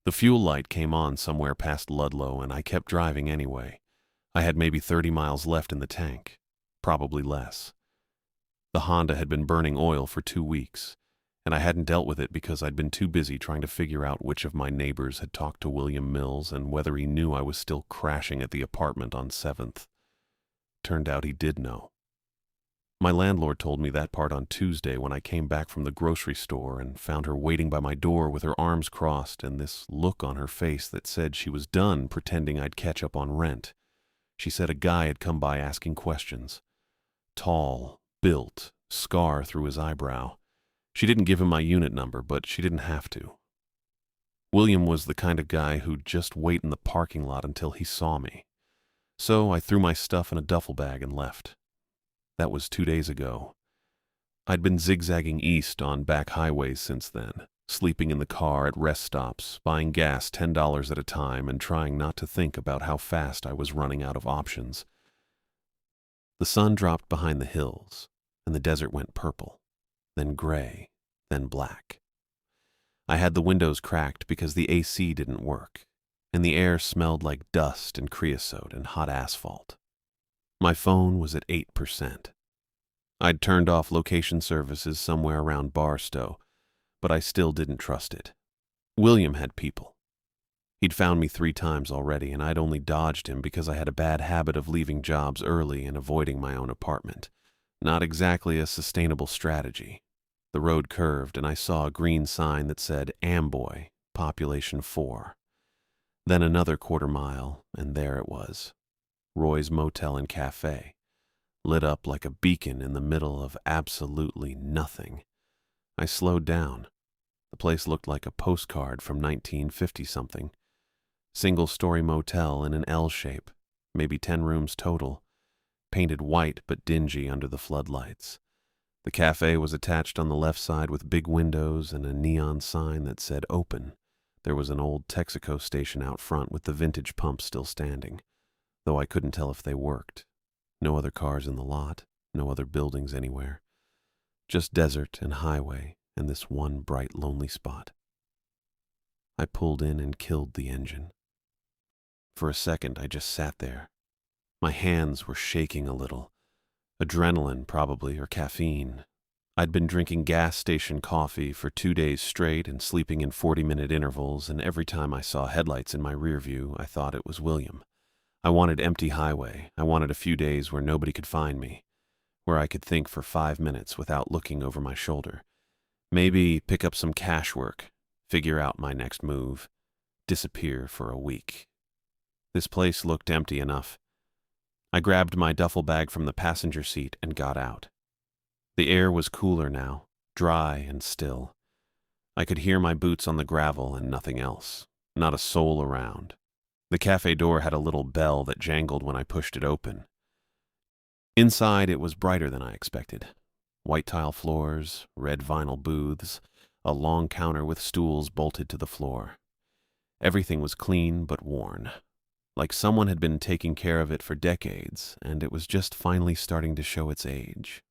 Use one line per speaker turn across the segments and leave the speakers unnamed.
The fuel light came on somewhere past Ludlow, and I kept driving anyway. I had maybe 30 miles left in the tank, probably less. The Honda had been burning oil for 2 weeks, and I hadn't dealt with it because I'd been too busy trying to figure out which of my neighbors had talked to William Mills and whether he knew I was still crashing at the apartment on 7th. Turned out he did know. My landlord told me that part on Tuesday when I came back from the grocery store and found her waiting by my door with her arms crossed and this look on her face that said she was done pretending I'd catch up on rent. She said a guy had come by asking questions. Tall, built, scar through his eyebrow. She didn't give him my unit number, but she didn't have to. William was the kind of guy who'd just wait in the parking lot until he saw me. So I threw my stuff in a duffel bag and left. That was 2 days ago. I'd been zigzagging east on back highways since then, sleeping in the car at rest stops, buying gas $10 at a time, and trying not to think about how fast I was running out of options. The sun dropped behind the hills, and the desert went purple, then gray, then black. I had the windows cracked because the AC didn't work, and the air smelled like dust and creosote and hot asphalt. My phone was at 8%. I'd turned off location services somewhere around Barstow, but I still didn't trust it. William had people. He'd found me 3 times already, and I'd only dodged him because I had a bad habit of leaving jobs early and avoiding my own apartment. Not exactly a sustainable strategy. The road curved, and I saw a green sign that said Amboy, population 4. Then another quarter mile, and there it was. Roy's Motel and Cafe, lit up like a beacon in the middle of absolutely nothing. I slowed down. The place looked like a postcard from 1950-something. Single-story motel in an L shape, maybe 10 rooms total, painted white but dingy under the floodlights. The cafe was attached on the left side with big windows and a neon sign that said open. There was an old Texaco station out front with the vintage pump still standing, though I couldn't tell if they worked. No other cars in the lot, no other buildings anywhere. Just desert and highway and this one bright, lonely spot. I pulled in and killed the engine. For a second, I just sat there. My hands were shaking a little. Adrenaline, probably, or caffeine. I'd been drinking gas station coffee for 2 days straight and sleeping in 40-minute intervals, and every time I saw headlights in my rear view, I thought it was William. I wanted empty highway. I wanted a few days where nobody could find me, where I could think for 5 minutes without looking over my shoulder. Maybe pick up some cash work, figure out my next move, disappear for a week. This place looked empty enough. I grabbed my duffel bag from the passenger seat and got out. The air was cooler now, dry and still. I could hear my boots on the gravel and nothing else, not a soul around. The cafe door had a little bell that jangled when I pushed it open. Inside, it was brighter than I expected. White tile floors, red vinyl booths, a long counter with stools bolted to the floor. Everything was clean but worn, like someone had been taking care of it for decades, and it was just finally starting to show its age.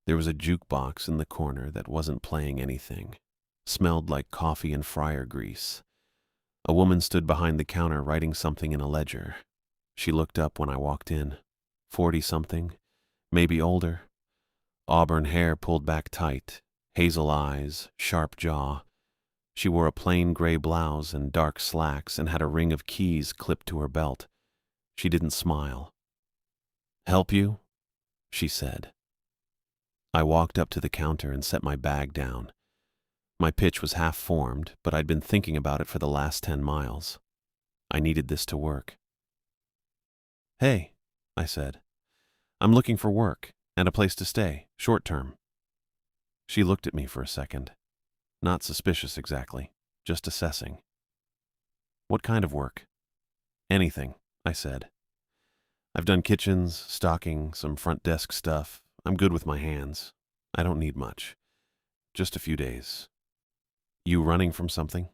There was a jukebox in the corner that wasn't playing anything. Smelled like coffee and fryer grease. A woman stood behind the counter writing something in a ledger. She looked up when I walked in. 40-something, maybe older. Auburn hair pulled back tight, hazel eyes, sharp jaw. She wore a plain gray blouse and dark slacks and had a ring of keys clipped to her belt. She didn't smile. "Help you?" she said. I walked up to the counter and set my bag down. My pitch was half-formed, but I'd been thinking about it for the last 10 miles. I needed this to work. "Hey," I said. "I'm looking for work, and a place to stay, short-term." She looked at me for a second. Not suspicious exactly, just assessing. "What kind of work?" "Anything," I said. "I've done kitchens, stocking, some front desk stuff. I'm good with my hands. I don't need much. Just a few days." "You running from something?"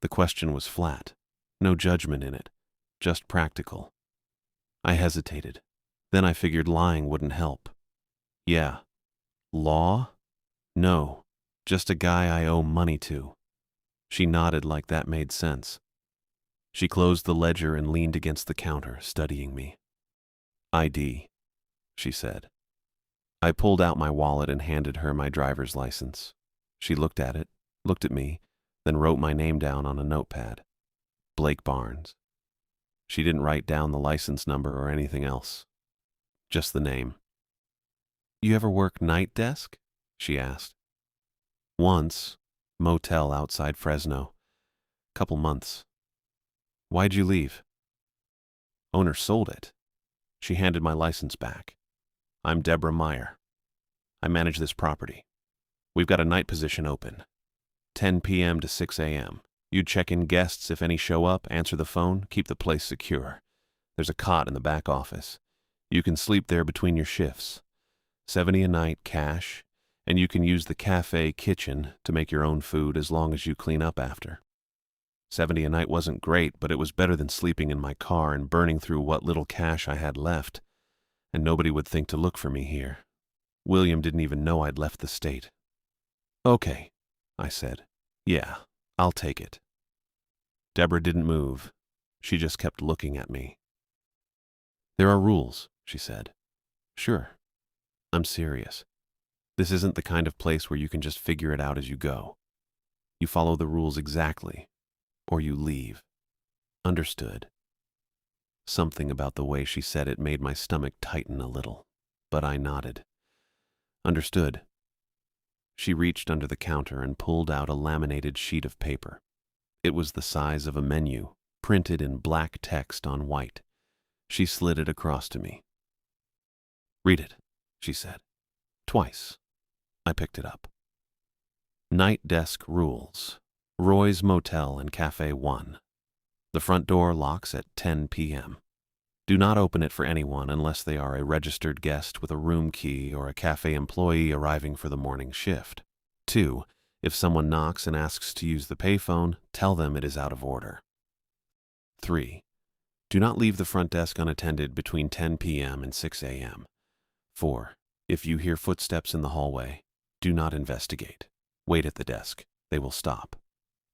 The question was flat, no judgment in it, just practical. I hesitated. Then I figured lying wouldn't help. "Yeah." "Law?" "No, just a guy I owe money to." She nodded like that made sense. She closed the ledger and leaned against the counter, studying me. ID, she said. I pulled out my wallet and handed her my driver's license. She looked at it, looked at me, then wrote my name down on a notepad. Blake Barnes. She didn't write down the license number or anything else. Just the name. You ever work night desk? She asked. Once. Motel outside Fresno. Couple months. Why'd you leave? Owner sold it. She handed my license back. I'm Deborah Meyer. I manage this property. We've got a night position open. 10 p.m. to 6 a.m. You'd check in guests if any show up, answer the phone, keep the place secure. There's a cot in the back office. You can sleep there between your shifts. $70 a night cash, and you can use the cafe kitchen to make your own food as long as you clean up after. $70 a night wasn't great, but it was better than sleeping in my car and burning through what little cash I had left. And nobody would think to look for me here. William didn't even know I'd left the state. Okay, I said. Yeah, I'll take it. Deborah didn't move. She just kept looking at me. There are rules, she said. Sure. I'm serious. This isn't the kind of place where you can just figure it out as you go. You follow the rules exactly, or you leave. Understood. Something about the way she said it made my stomach tighten a little, but I nodded. Understood. She reached under the counter and pulled out a laminated sheet of paper. It was the size of a menu, printed in black text on white. She slid it across to me. Read it, she said. Twice. I picked it up. Night desk rules. Roy's Motel and Cafe 1. The front door locks at 10 p.m. Do not open it for anyone unless they are a registered guest with a room key or a cafe employee arriving for the morning shift. 2. If someone knocks and asks to use the payphone, tell them it is out of order. 3. Do not leave the front desk unattended between 10 p.m. and 6 a.m. 4. If you hear footsteps in the hallway, do not investigate. Wait at the desk. They will stop.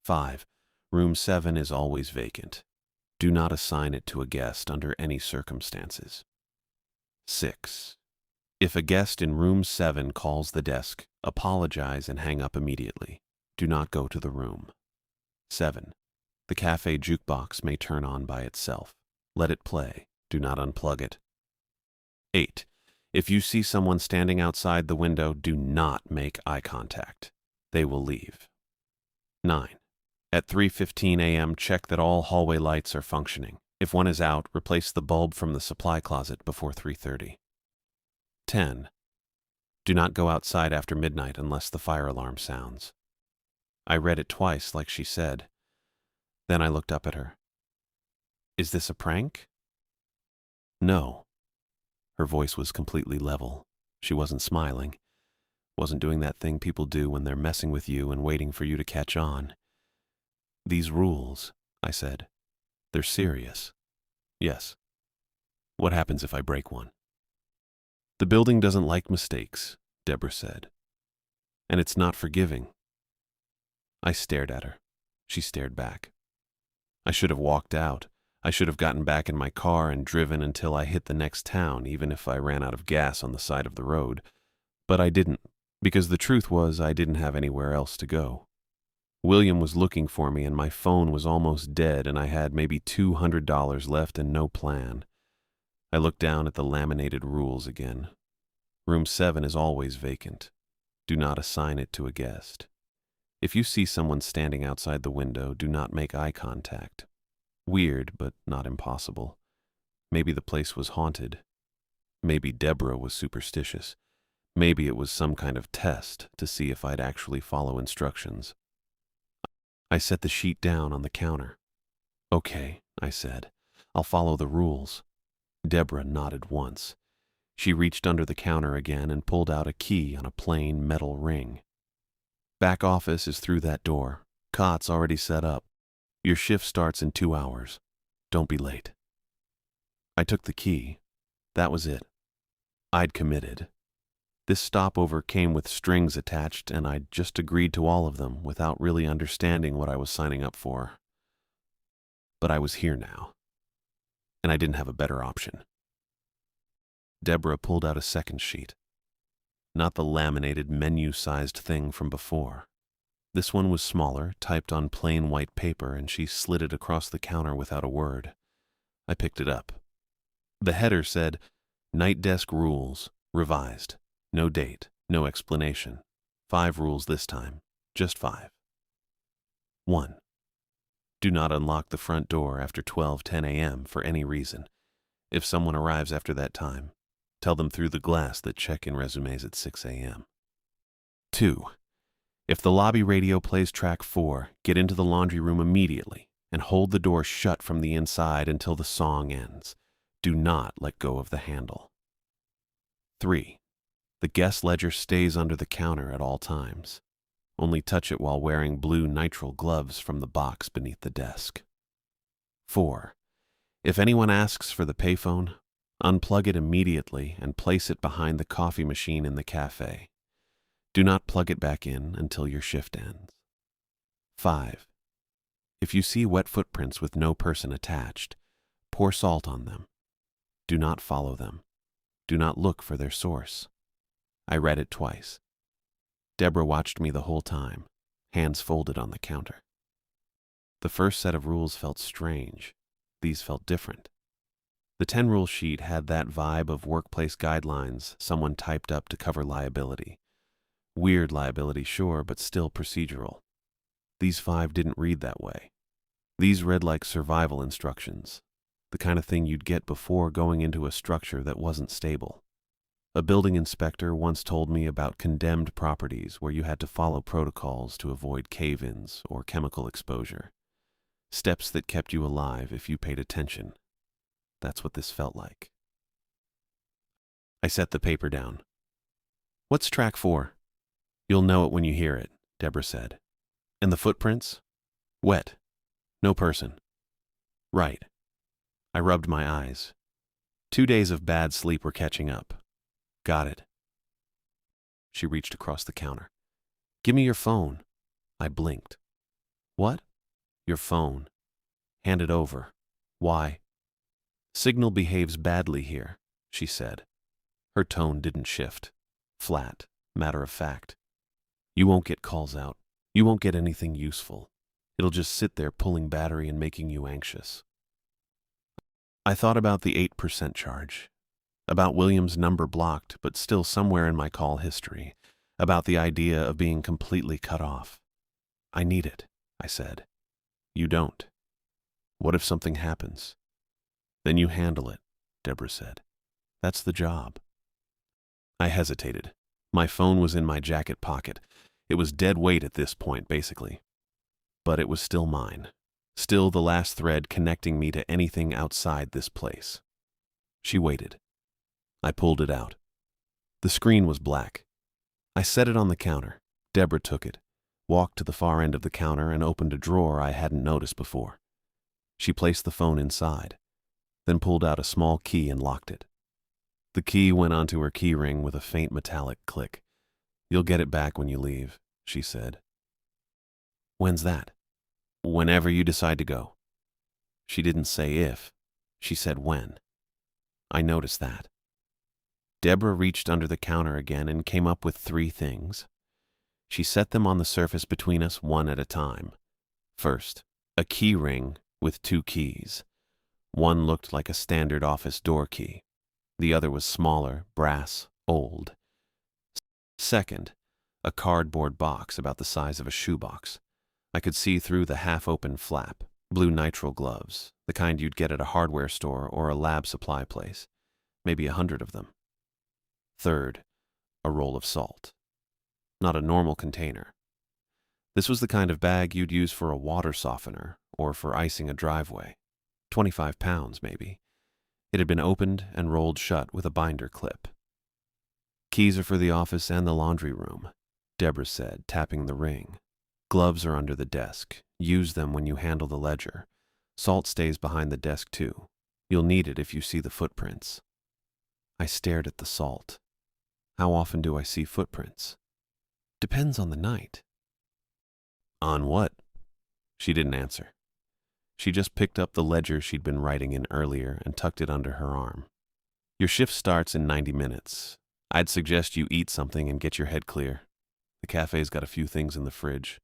5. Room 7 is always vacant. Do not assign it to a guest under any circumstances. 6. If a guest in room 7 calls the desk, apologize and hang up immediately. Do not go to the room. 7. The cafe jukebox may turn on by itself. Let it play. Do not unplug it. 8. If you see someone standing outside the window, do not make eye contact. They will leave. 9. At 3:15 a.m., check that all hallway lights are functioning. If one is out, replace the bulb from the supply closet before 3:30. 10. Do not go outside after midnight unless the fire alarm sounds. I read it twice, like she said. Then I looked up at her. Is this a prank? No. Her voice was completely level. She wasn't smiling. Wasn't doing that thing people do when they're messing with you and waiting for you to catch on. These rules, I said. They're serious. Yes. What happens if I break one? The building doesn't like mistakes, Deborah said. And it's not forgiving. I stared at her. She stared back. I should have walked out. I should have gotten back in my car and driven until I hit the next town, even if I ran out of gas on the side of the road. But I didn't, because the truth was I didn't have anywhere else to go. William was looking for me and my phone was almost dead and I had maybe $200 left and no plan. I looked down at the laminated rules again. Room 7 is always vacant. Do not assign it to a guest. If you see someone standing outside the window, do not make eye contact. Weird, but not impossible. Maybe the place was haunted. Maybe Deborah was superstitious. Maybe it was some kind of test to see if I'd actually follow instructions. I set the sheet down on the counter. Okay, I said. I'll follow the rules. Deborah nodded once. She reached under the counter again and pulled out a key on a plain metal ring. Back office is through that door. Cot's already set up. Your shift starts in 2 hours. Don't be late. I took the key. That was it. I'd committed. This stopover came with strings attached, and I just agreed to all of them without really understanding what I was signing up for. But I was here now, and I didn't have a better option. Deborah pulled out a second sheet. Not the laminated menu-sized thing from before. This one was smaller, typed on plain white paper, and she slid it across the counter without a word. I picked it up. The header said, "Night Desk Rules, Revised. No date, no explanation. 5 rules this time, just 5. 1. Do not unlock the front door after 12:10 a.m. for any reason. If someone arrives after that time, tell them through the glass that check-in resumes at 6 a.m. 2. If the lobby radio plays track 4, get into the laundry room immediately and hold the door shut from the inside until the song ends. Do not let go of the handle. 3. The guest ledger stays under the counter at all times. Only touch it while wearing blue nitrile gloves from the box beneath the desk. 4. If anyone asks for the payphone, unplug it immediately and place it behind the coffee machine in the cafe. Do not plug it back in until your shift ends. 5. If you see wet footprints with no person attached, pour salt on them. Do not follow them. Do not look for their source. I read it twice. Deborah watched me the whole time, hands folded on the counter. The first set of rules felt strange. These felt different. The 10-rule sheet had that vibe of workplace guidelines someone typed up to cover liability. Weird liability, sure, but still procedural. These 5 didn't read that way. These read like survival instructions, the kind of thing you'd get before going into a structure that wasn't stable. A building inspector once told me about condemned properties where you had to follow protocols to avoid cave-ins or chemical exposure. Steps that kept you alive if you paid attention. That's what this felt like. I set the paper down. What's track 4? You'll know it when you hear it, Deborah said. And the footprints? Wet. No person. Right. I rubbed my eyes. 2 days of bad sleep were catching up. Got it. She reached across the counter. Give me your phone. I blinked. What? Your phone. Hand it over. Why? Signal behaves badly here, she said. Her tone didn't shift. Flat, matter of fact. You won't get calls out. You won't get anything useful. It'll just sit there pulling battery and making you anxious. I thought about the 8% charge. About William's number blocked, but still somewhere in my call history. About the idea of being completely cut off. I need it, I said. You don't. What if something happens? Then you handle it, Deborah said. That's the job. I hesitated. My phone was in my jacket pocket. It was dead weight at this point, basically. But it was still mine. Still the last thread connecting me to anything outside this place. She waited. I pulled it out. The screen was black. I set it on the counter. Deborah took it, walked to the far end of the counter and opened a drawer I hadn't noticed before. She placed the phone inside, then pulled out a small key and locked it. The key went onto her key ring with a faint metallic click. You'll get it back when you leave, she said. When's that? Whenever you decide to go. She didn't say if, she said when. I noticed that. Deborah reached under the counter again and came up with 3 things. She set them on the surface between us one at a time. First, a key ring with 2 keys. One looked like a standard office door key. The other was smaller, brass, old. Second, a cardboard box about the size of a shoebox. I could see through the half-open flap, blue nitrile gloves, the kind you'd get at a hardware store or a lab supply place. Maybe 100 of them. Third, a roll of salt. Not a normal container. This was the kind of bag you'd use for a water softener or for icing a driveway. 25 pounds, maybe. It had been opened and rolled shut with a binder clip. Keys are for the office and the laundry room, Deborah said, tapping the ring. Gloves are under the desk. Use them when you handle the ledger. Salt stays behind the desk, too. You'll need it if you see the footprints. I stared at the salt. How often do I see footprints? Depends on the night. On what? She didn't answer. She just picked up the ledger she'd been writing in earlier and tucked it under her arm. Your shift starts in 90 minutes. I'd suggest you eat something and get your head clear. The cafe's got a few things in the fridge.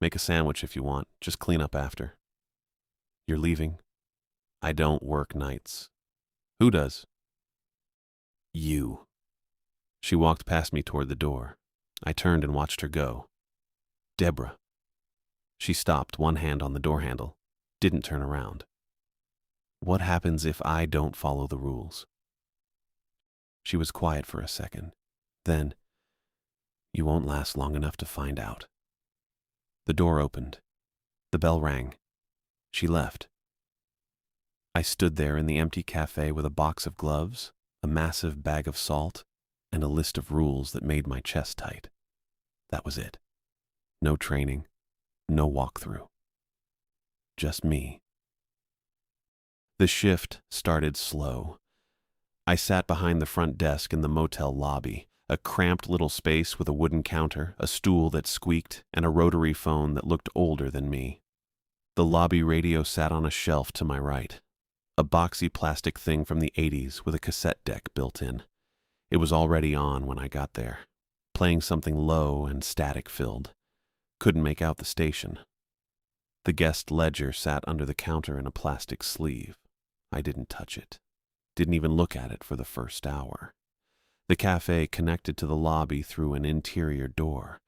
Make a sandwich if you want. Just clean up after. You're leaving? I don't work nights. Who does? You. She walked past me toward the door. I turned and watched her go. Deborah. She stopped, one hand on the door handle. Didn't turn around. What happens if I don't follow the rules? She was quiet for a second. Then, you won't last long enough to find out. The door opened. The bell rang. She left. I stood there in the empty cafe with a box of gloves, a massive bag of salt, and a list of rules that made my chest tight. That was it. No training, no walkthrough. Just me. The shift started slow. I sat behind the front desk in the motel lobby, a cramped little space with a wooden counter, a stool that squeaked, and a rotary phone that looked older than me. The lobby radio sat on a shelf to my right, a boxy plastic thing from the 80s with a cassette deck built in. It was already on when I got there, playing something low and static-filled. Couldn't make out the station. The guest ledger sat under the counter in a plastic sleeve. I didn't touch it. Didn't even look at it for the first hour. The cafe connected to the lobby through an interior door.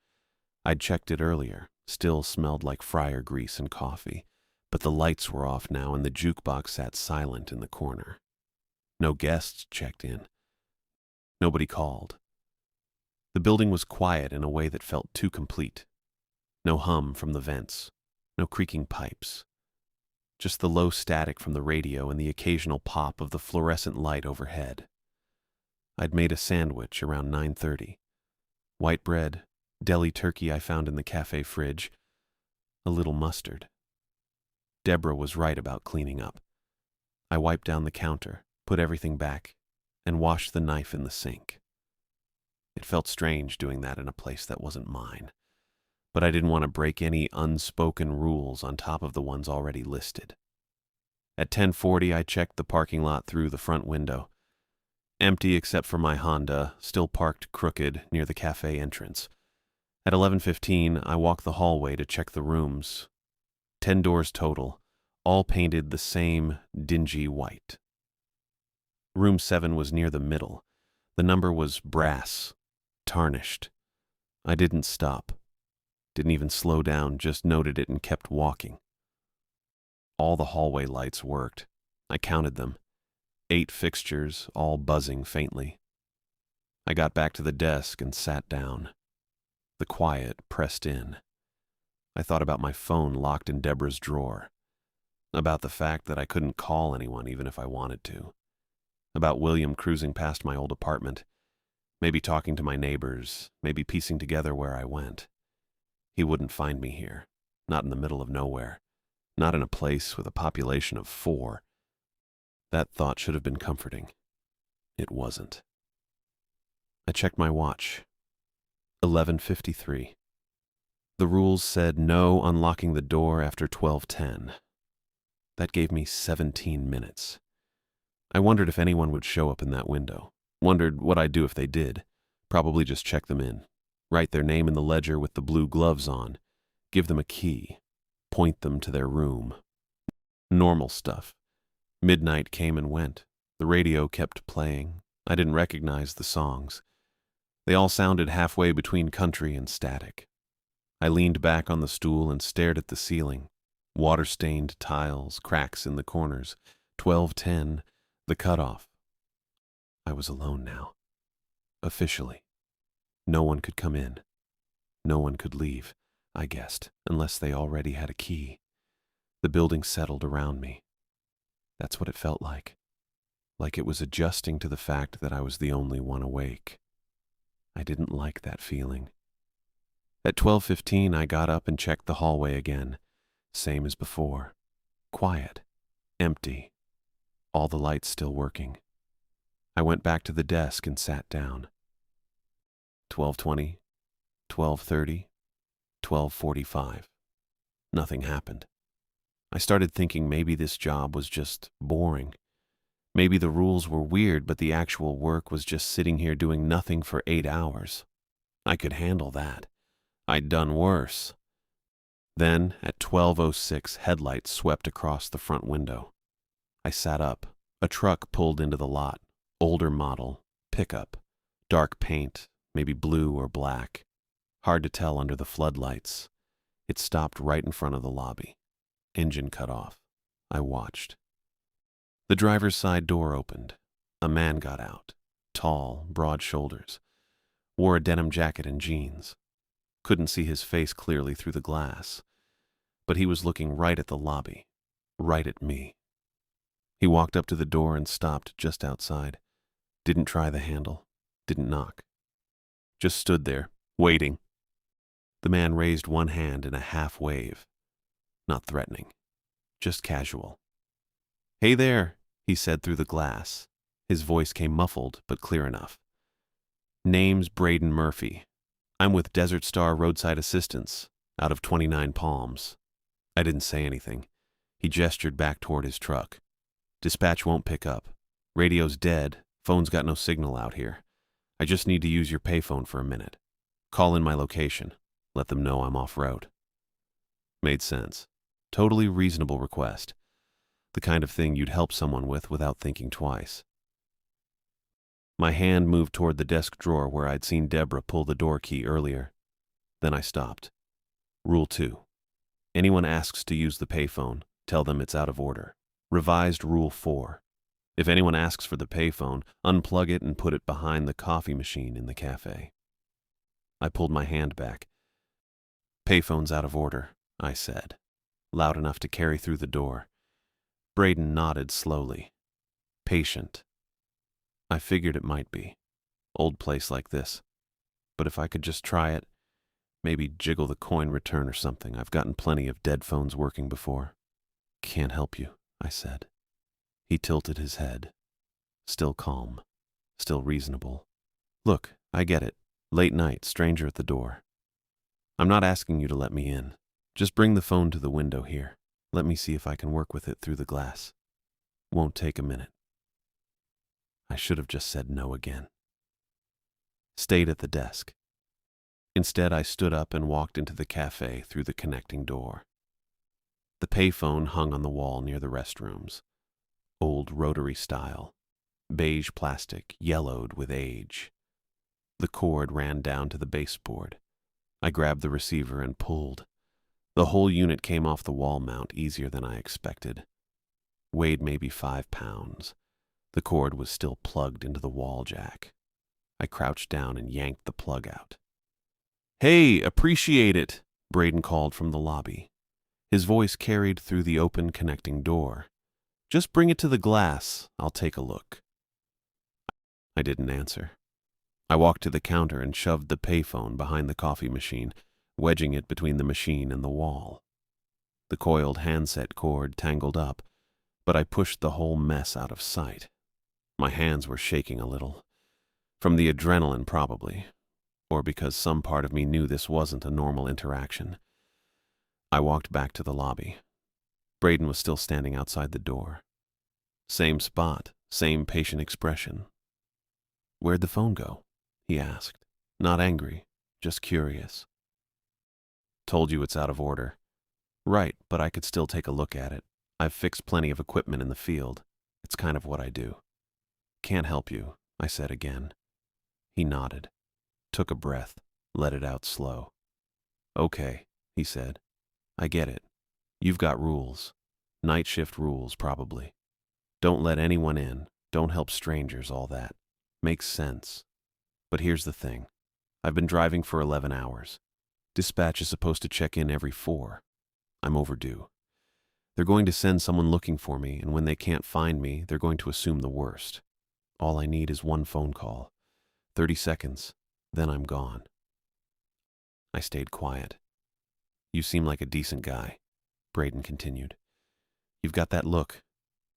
I'd checked it earlier, still smelled like fryer grease and coffee, but the lights were off now and the jukebox sat silent in the corner. No guests checked in. Nobody called. The building was quiet in a way that felt too complete. No hum from the vents, no creaking pipes. Just the low static from the radio and the occasional pop of the fluorescent light overhead. I'd made a sandwich around 9:30. White bread, deli turkey I found in the cafe fridge, a little mustard. Deborah was right about cleaning up. I wiped down the counter, put everything back, and washed the knife in the sink. It felt strange doing that in a place that wasn't mine, but I didn't want to break any unspoken rules on top of the ones already listed. At 10:40, I checked the parking lot through the front window. Empty except for my Honda, still parked crooked near the cafe entrance. At 11:15, I walked the hallway to check the rooms. 10 doors total, all painted the same dingy white. Room 7 was near the middle. The number was brass, tarnished. I didn't stop. Didn't even slow down, just noted it and kept walking. All the hallway lights worked. I counted them. 8 fixtures, all buzzing faintly. I got back to the desk and sat down. The quiet pressed in. I thought about my phone locked in Deborah's drawer. About the fact that I couldn't call anyone even if I wanted to. About William cruising past my old apartment. Maybe talking to my neighbors, maybe piecing together where I went. He wouldn't find me here, not in the middle of nowhere, not in a place with a population of 4. That thought should have been comforting. It wasn't. I checked my watch. 11:53. The rules said no unlocking the door after 12:10. That gave me 17 minutes. I wondered if anyone would show up in that window. Wondered what I'd do if they did. Probably just check them in. Write their name in the ledger with the blue gloves on. Give them a key. Point them to their room. Normal stuff. Midnight came and went. The radio kept playing. I didn't recognize the songs. They all sounded halfway between country and static. I leaned back on the stool and stared at the ceiling. Water-stained tiles, cracks in the corners. 12:10, the cutoff. I was alone now. Officially. No one could come in. No one could leave, I guessed, unless they already had a key. The building settled around me. That's what it felt like. Like it was adjusting to the fact that I was the only one awake. I didn't like that feeling. At 12:15, I got up and checked the hallway again. Same as before. Quiet. Empty. All the lights still working. I went back to the desk and sat down. 12:20, 12:30, 12:45. Nothing happened. I started thinking maybe this job was just boring. Maybe the rules were weird, but the actual work was just sitting here doing nothing for 8 hours. I could handle that. I'd done worse. Then, at 12:06, headlights swept across the front window. I sat up. A truck pulled into the lot. Older model, pickup, dark paint, maybe blue or black. Hard to tell under the floodlights. It stopped right in front of the lobby. Engine cut off. I watched. The driver's side door opened. A man got out. Tall, broad shoulders. Wore a denim jacket and jeans. Couldn't see his face clearly through the glass. But he was looking right at the lobby. Right at me. He walked up to the door and stopped just outside. Didn't try the handle. Didn't knock. Just stood there, waiting. The man raised one hand in a half wave. Not threatening. Just casual. "Hey there," he said through the glass. His voice came muffled, but clear enough. "Name's Braden Murphy. I'm with Desert Star Roadside Assistance, out of 29 Palms." I didn't say anything. He gestured back toward his truck. "Dispatch won't pick up. Radio's dead. Phone's got no signal out here. I just need to use your payphone for a minute. Call in my location. Let them know I'm off route." Made sense. Totally reasonable request. The kind of thing you'd help someone with without thinking twice. My hand moved toward the desk drawer where I'd seen Deborah pull the door key earlier. Then I stopped. Rule 2. Anyone asks to use the payphone, tell them it's out of order. Revised Rule 4. If anyone asks for the payphone, unplug it and put it behind the coffee machine in the cafe. I pulled my hand back. "Payphone's out of order," I said, loud enough to carry through the door. Braden nodded slowly. Patient. I figured it might be. Old place like this. But if I could just try it, maybe jiggle the coin return or something. I've gotten plenty of dead phones working before. "Can't help you," I said. He tilted his head. Still calm. Still reasonable. "Look, I get it. Late night, stranger at the door. I'm not asking you to let me in. Just bring the phone to the window here. Let me see if I can work with it through the glass. Won't take a minute." I should have just said no again. Stayed at the desk. Instead, I stood up and walked into the cafe through the connecting door. The payphone hung on the wall near the restrooms. Old rotary style. Beige plastic, yellowed with age. The cord ran down to the baseboard. I grabbed the receiver and pulled. The whole unit came off the wall mount easier than I expected. Weighed maybe 5 pounds. The cord was still plugged into the wall jack. I crouched down and yanked the plug out. "Hey, appreciate it," Braden called from the lobby. His voice carried through the open connecting door. "Just bring it to the glass. I'll take a look." I didn't answer. I walked to the counter and shoved the payphone behind the coffee machine, wedging it between the machine and the wall. The coiled handset cord tangled up, but I pushed the whole mess out of sight. My hands were shaking a little. From the adrenaline, probably. Or because some part of me knew this wasn't a normal interaction. I walked back to the lobby. Braden was still standing outside the door. Same spot, same patient expression. "Where'd the phone go?" he asked. Not angry, just curious. "Told you it's out of order." "Right, but I could still take a look at it. I've fixed plenty of equipment in the field. It's kind of what I do." "Can't help you," I said again. He nodded, took a breath, let it out slow. "Okay," he said. "I get it. You've got rules. Night shift rules, probably. Don't let anyone in, don't help strangers, all that. Makes sense. But here's the thing. I've been driving for 11 hours. Dispatch is supposed to check in every 4. I'm overdue. They're going to send someone looking for me, and when they can't find me, they're going to assume the worst. All I need is one phone call. 30 seconds, then I'm gone." I stayed quiet. "You seem like a decent guy," Braden continued. "You've got that look,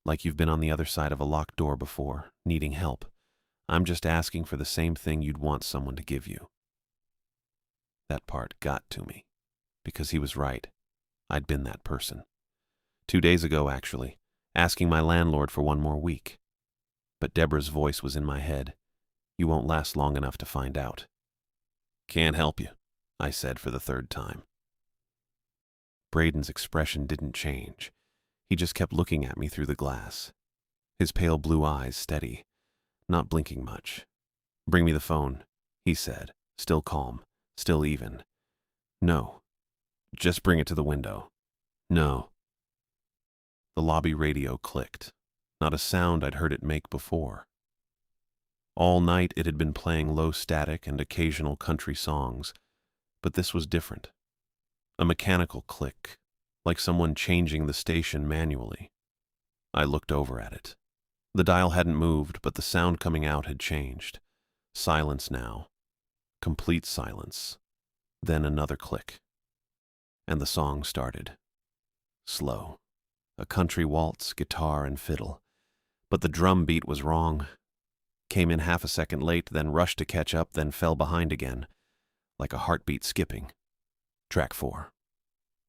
like you've been on the other side of a locked door before, needing help. I'm just asking for the same thing you'd want someone to give you. That part got to me, because he was right. I'd been that person. 2 days ago, actually, asking my landlord for 1 more week. But Deborah's voice was in my head. You won't last long enough to find out. Can't help you, I said for the 3rd time. Braden's expression didn't change. He just kept looking at me through the glass. His pale blue eyes steady, not blinking much. Bring me the phone, he said, still calm, still even. No. Just bring it to the window. No. The lobby radio clicked. Not a sound I'd heard it make before. All night it had been playing low static and occasional country songs, but this was different. A mechanical click, like someone changing the station manually. I looked over at it. The dial hadn't moved, but the sound coming out had changed. Silence now. Complete silence. Then another click. And the song started. Slow. A country waltz, guitar, and fiddle. But the drum beat was wrong. Came in half a second late, then rushed to catch up, then fell behind again, like a heartbeat skipping. Track 4.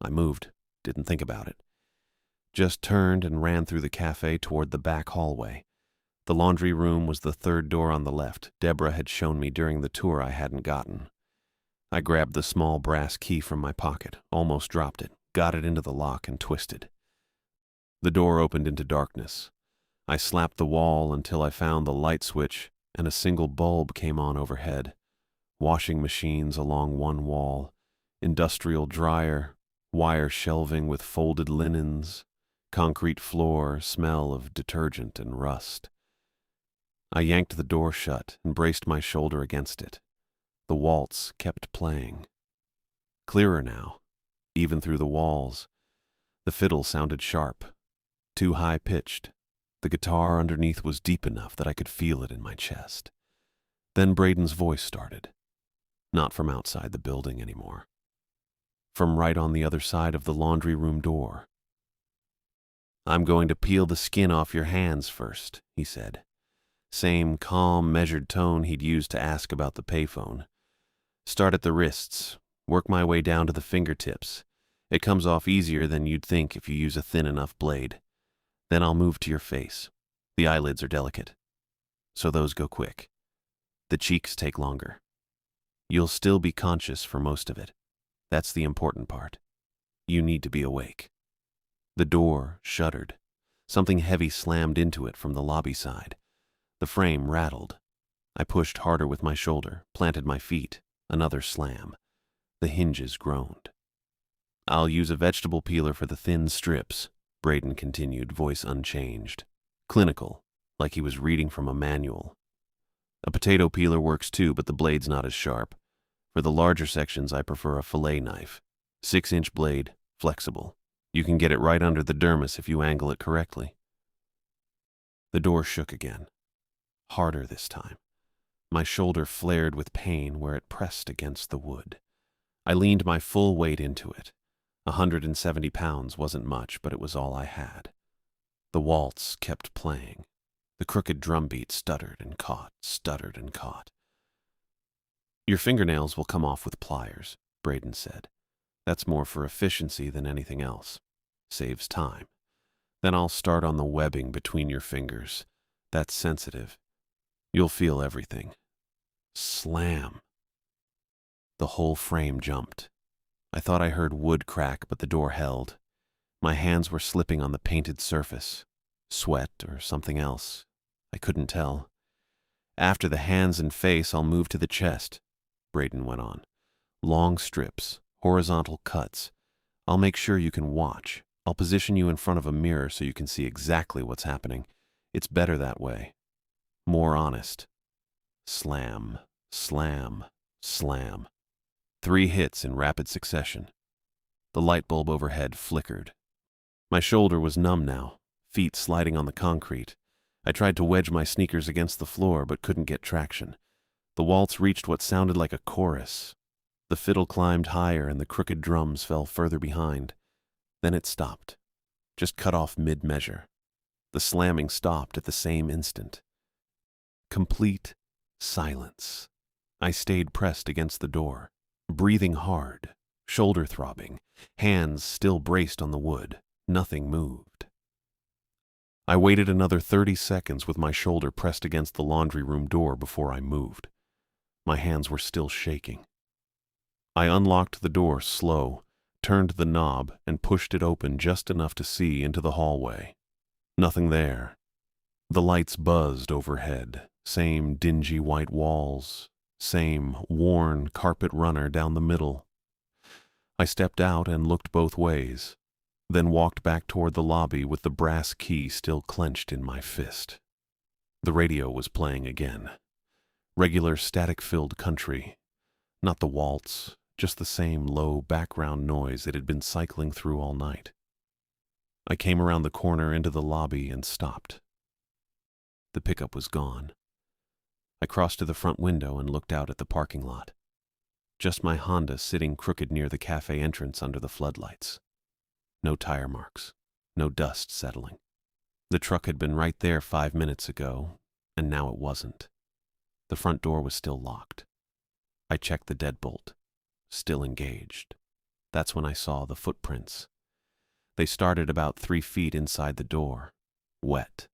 I moved, didn't think about it. Just turned and ran through the cafe toward the back hallway. The laundry room was the 3rd door on the left. Deborah had shown me during the tour I hadn't gotten. I grabbed the small brass key from my pocket, almost dropped it, got it into the lock and twisted. The door opened into darkness. I slapped the wall until I found the light switch and a single bulb came on overhead. Washing machines along one wall, industrial dryer, wire shelving with folded linens, concrete floor, smell of detergent and rust. I yanked the door shut and braced my shoulder against it. The waltz kept playing. Clearer now, even through the walls. The fiddle sounded sharp, too high-pitched. The guitar underneath was deep enough that I could feel it in my chest. Then Braden's voice started. Not from outside the building anymore. From right on the other side of the laundry room door. I'm going to peel the skin off your hands first, he said. Same calm, measured tone he'd used to ask about the payphone. Start at the wrists, work my way down to the fingertips. It comes off easier than you'd think if you use a thin enough blade. Then I'll move to your face. The eyelids are delicate, so those go quick. The cheeks take longer. You'll still be conscious for most of it. That's the important part. You need to be awake. The door shuddered. Something heavy slammed into it from the lobby side. The frame rattled. I pushed harder with my shoulder, planted my feet. Another slam. The hinges groaned. I'll use a vegetable peeler for the thin strips, Braden continued, voice unchanged. Clinical, like he was reading from a manual. A potato peeler works too, but the blade's not as sharp. For the larger sections, I prefer a fillet knife. 6-inch blade, flexible. You can get it right under the dermis if you angle it correctly. The door shook again. Harder this time. My shoulder flared with pain where it pressed against the wood. I leaned my full weight into it. 170 pounds wasn't much, but it was all I had. The waltz kept playing. The crooked drum beat stuttered and caught, stuttered and caught. Your fingernails will come off with pliers, Braden said. That's more for efficiency than anything else. Saves time. Then I'll start on the webbing between your fingers. That's sensitive. You'll feel everything. Slam. The whole frame jumped. I thought I heard wood crack, but the door held. My hands were slipping on the painted surface. Sweat or something else. I couldn't tell. After the hands and face, I'll move to the chest, Braden went on. Long strips, horizontal cuts. I'll make sure you can watch. I'll position you in front of a mirror so you can see exactly what's happening. It's better that way. More honest. Slam, slam, slam. 3 hits in rapid succession. The light bulb overhead flickered. My shoulder was numb now, feet sliding on the concrete. I tried to wedge my sneakers against the floor but couldn't get traction. The waltz reached what sounded like a chorus. The fiddle climbed higher and the crooked drums fell further behind. Then it stopped, just cut off mid-measure. The slamming stopped at the same instant. Complete silence. I stayed pressed against the door. breathing hard, shoulder throbbing, hands still braced on the wood. Nothing moved. I waited another 30 seconds with my shoulder pressed against the laundry room door before I moved. My hands were still shaking. I unlocked the door slow, turned the knob, and pushed it open just enough to see into the hallway. Nothing there. The lights buzzed overhead, same dingy white walls, same worn carpet runner down the middle. I stepped out and looked both ways, then walked back toward the lobby with the brass key still clenched in my fist. The radio was playing again. Regular static-filled country. Not the waltz, just the same low background noise it had been cycling through all night. I came around the corner into the lobby and stopped. The pickup was gone. I crossed to the front window and looked out at the parking lot. Just my Honda sitting crooked near the cafe entrance under the floodlights. No tire marks, no dust settling. The truck had been right there 5 minutes ago, and now it wasn't. The front door was still locked. I checked the deadbolt. Still engaged. That's when I saw the footprints. They started about 3 feet inside the door. Wet.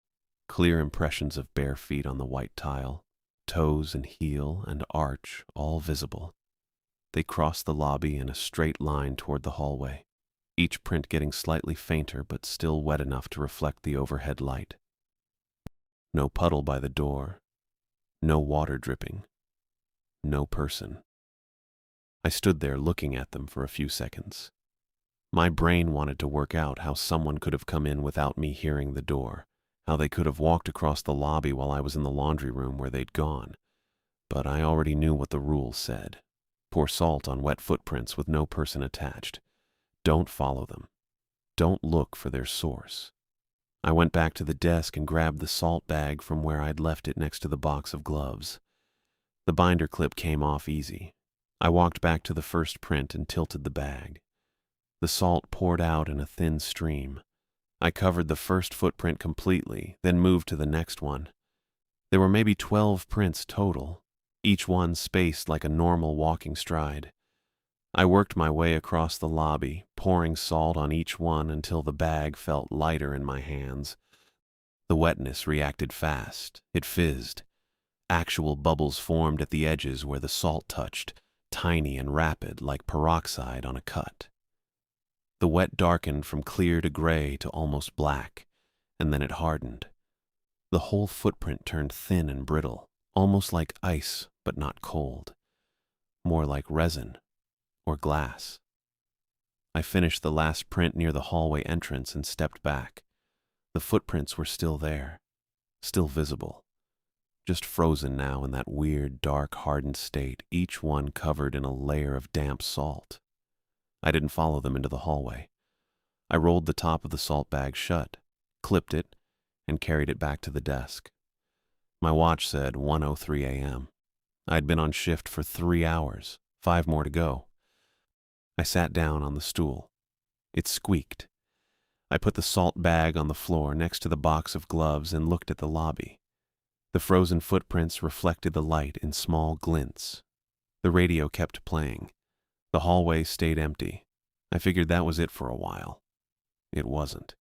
Clear impressions of bare feet on the white tile. Toes and heel and arch all visible. They crossed the lobby in a straight line toward the hallway, each print getting slightly fainter but still wet enough to reflect the overhead light. No puddle by the door. No water dripping. No person. I stood there looking at them for a few seconds. My brain wanted to work out how someone could have come in without me hearing the door, how they could have walked across the lobby while I was in the laundry room where they'd gone. But I already knew what the rules said. Pour salt on wet footprints with no person attached. Don't follow them. Don't look for their source. I went back to the desk and grabbed the salt bag from where I'd left it next to the box of gloves. The binder clip came off easy. I walked back to the first print and tilted the bag. The salt poured out in a thin stream. I covered the first footprint completely, then moved to the next one. There were maybe 12 prints total, each one spaced like a normal walking stride. I worked my way across the lobby, pouring salt on each one until the bag felt lighter in my hands. The wetness reacted fast. It fizzed. Actual bubbles formed at the edges where the salt touched, tiny and rapid like peroxide on a cut. The wet darkened from clear to gray to almost black, and then it hardened. The whole footprint turned thin and brittle, almost like ice, but not cold. More like resin or glass. I finished the last print near the hallway entrance and stepped back. The footprints were still there, still visible, just frozen now in that weird, dark, hardened state, each one covered in a layer of damp salt. I didn't follow them into the hallway. I rolled the top of the salt bag shut, clipped it, and carried it back to the desk. My watch said 1:03 a.m. I'd been on shift for 3 hours, 5 more to go. I sat down on the stool. It squeaked. I put the salt bag on the floor next to the box of gloves and looked at the lobby. The frozen footprints reflected the light in small glints. The radio kept playing. The hallway stayed empty. I figured that was it for a while. It wasn't.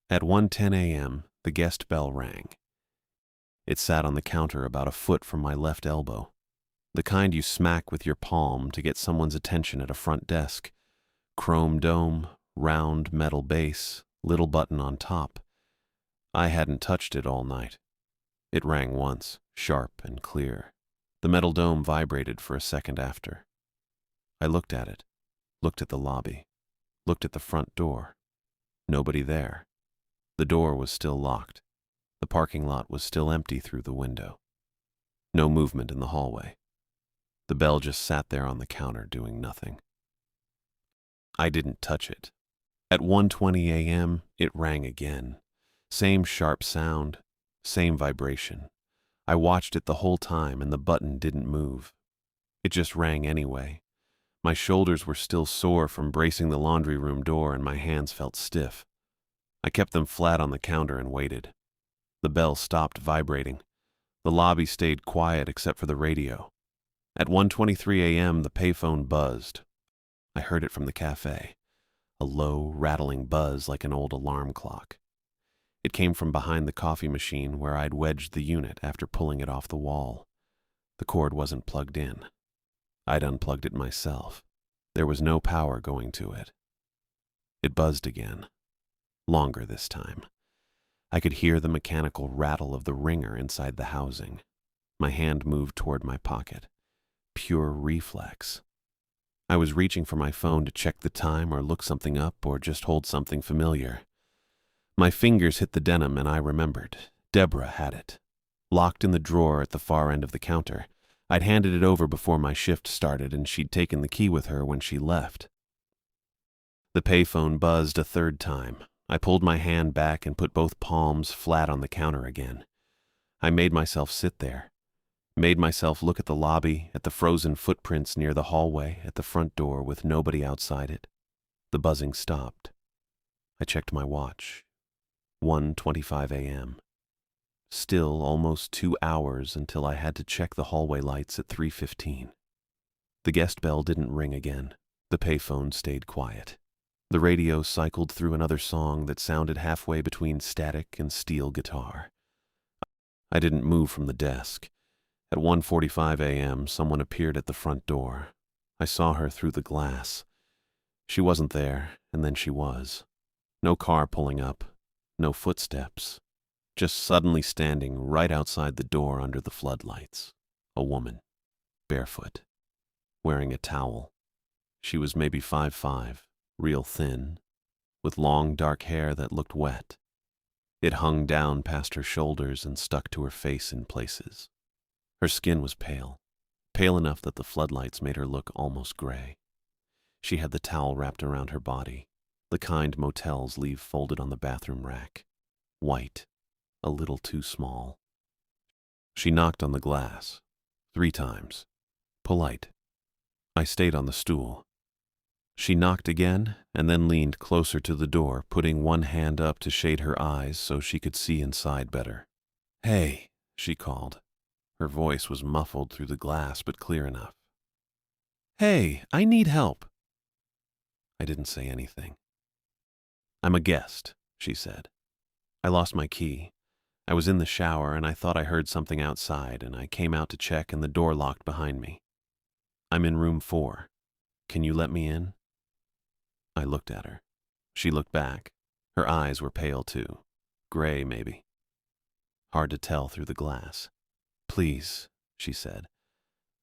At 1:10 a.m., the guest bell rang. It sat on the counter about a foot from my left elbow. The kind you smack with your palm to get someone's attention at a front desk. Chrome dome, round metal base, little button on top. I hadn't touched it all night. It rang once, sharp and clear. The metal dome vibrated for a second after. I looked at it, looked at the lobby, looked at the front door. Nobody there. The door was still locked. The parking lot was still empty through the window. No movement in the hallway. The bell just sat there on the counter doing nothing. I didn't touch it. At 1:20 a.m., it rang again. Same sharp sound, same vibration. I watched it the whole time and the button didn't move. It just rang anyway. My shoulders were still sore from bracing the laundry room door and my hands felt stiff. I kept them flat on the counter and waited. The bell stopped vibrating. The lobby stayed quiet except for the radio. At 1:23 a.m., the payphone buzzed. I heard it from the cafe, a low, rattling buzz like an old alarm clock. It came from behind the coffee machine where I'd wedged the unit after pulling it off the wall. The cord wasn't plugged in. I'd unplugged it myself. There was no power going to it. It buzzed again. Longer this time. I could hear the mechanical rattle of the ringer inside the housing. My hand moved toward my pocket. Pure reflex. I was reaching for my phone to check the time or look something up or just hold something familiar. My fingers hit the denim and I remembered. Deborah had it. Locked in the drawer at the far end of the counter. I'd handed it over before my shift started and she'd taken the key with her when she left. The payphone buzzed a third time. I pulled my hand back and put both palms flat on the counter again. I made myself sit there. Made myself look at the lobby, at the frozen footprints near the hallway, at the front door with nobody outside it. The buzzing stopped. I checked my watch. 1:25 a.m. Still almost 2 hours until I had to check the hallway lights at 3:15. The guest bell didn't ring again. The payphone stayed quiet. The radio cycled through another song that sounded halfway between static and steel guitar. I didn't move from the desk. At 1:45 a.m., someone appeared at the front door. I saw her through the glass. She wasn't there, and then she was. No car pulling up, no footsteps. Just suddenly standing right outside the door under the floodlights. A woman, barefoot, wearing a towel. She was maybe 5'5", real thin, with long dark hair that looked wet. It hung down past her shoulders and stuck to her face in places. Her skin was pale enough that the floodlights made her look almost gray. She had the towel wrapped around her body, the kind motels leave folded on the bathroom rack. White, a little too small. She knocked on the glass, 3 times. Polite. I stayed on the stool. She knocked again and then leaned closer to the door, putting one hand up to shade her eyes so she could see inside better. "Hey," she called. Her voice was muffled through the glass, but clear enough. "Hey, I need help." I didn't say anything. "I'm a guest," she said. "I lost my key. I was in the shower and I thought I heard something outside and I came out to check and the door locked behind me. I'm in room 4. Can you let me in?" I looked at her. She looked back. Her eyes were pale too. Gray, maybe. Hard to tell through the glass. "Please," she said.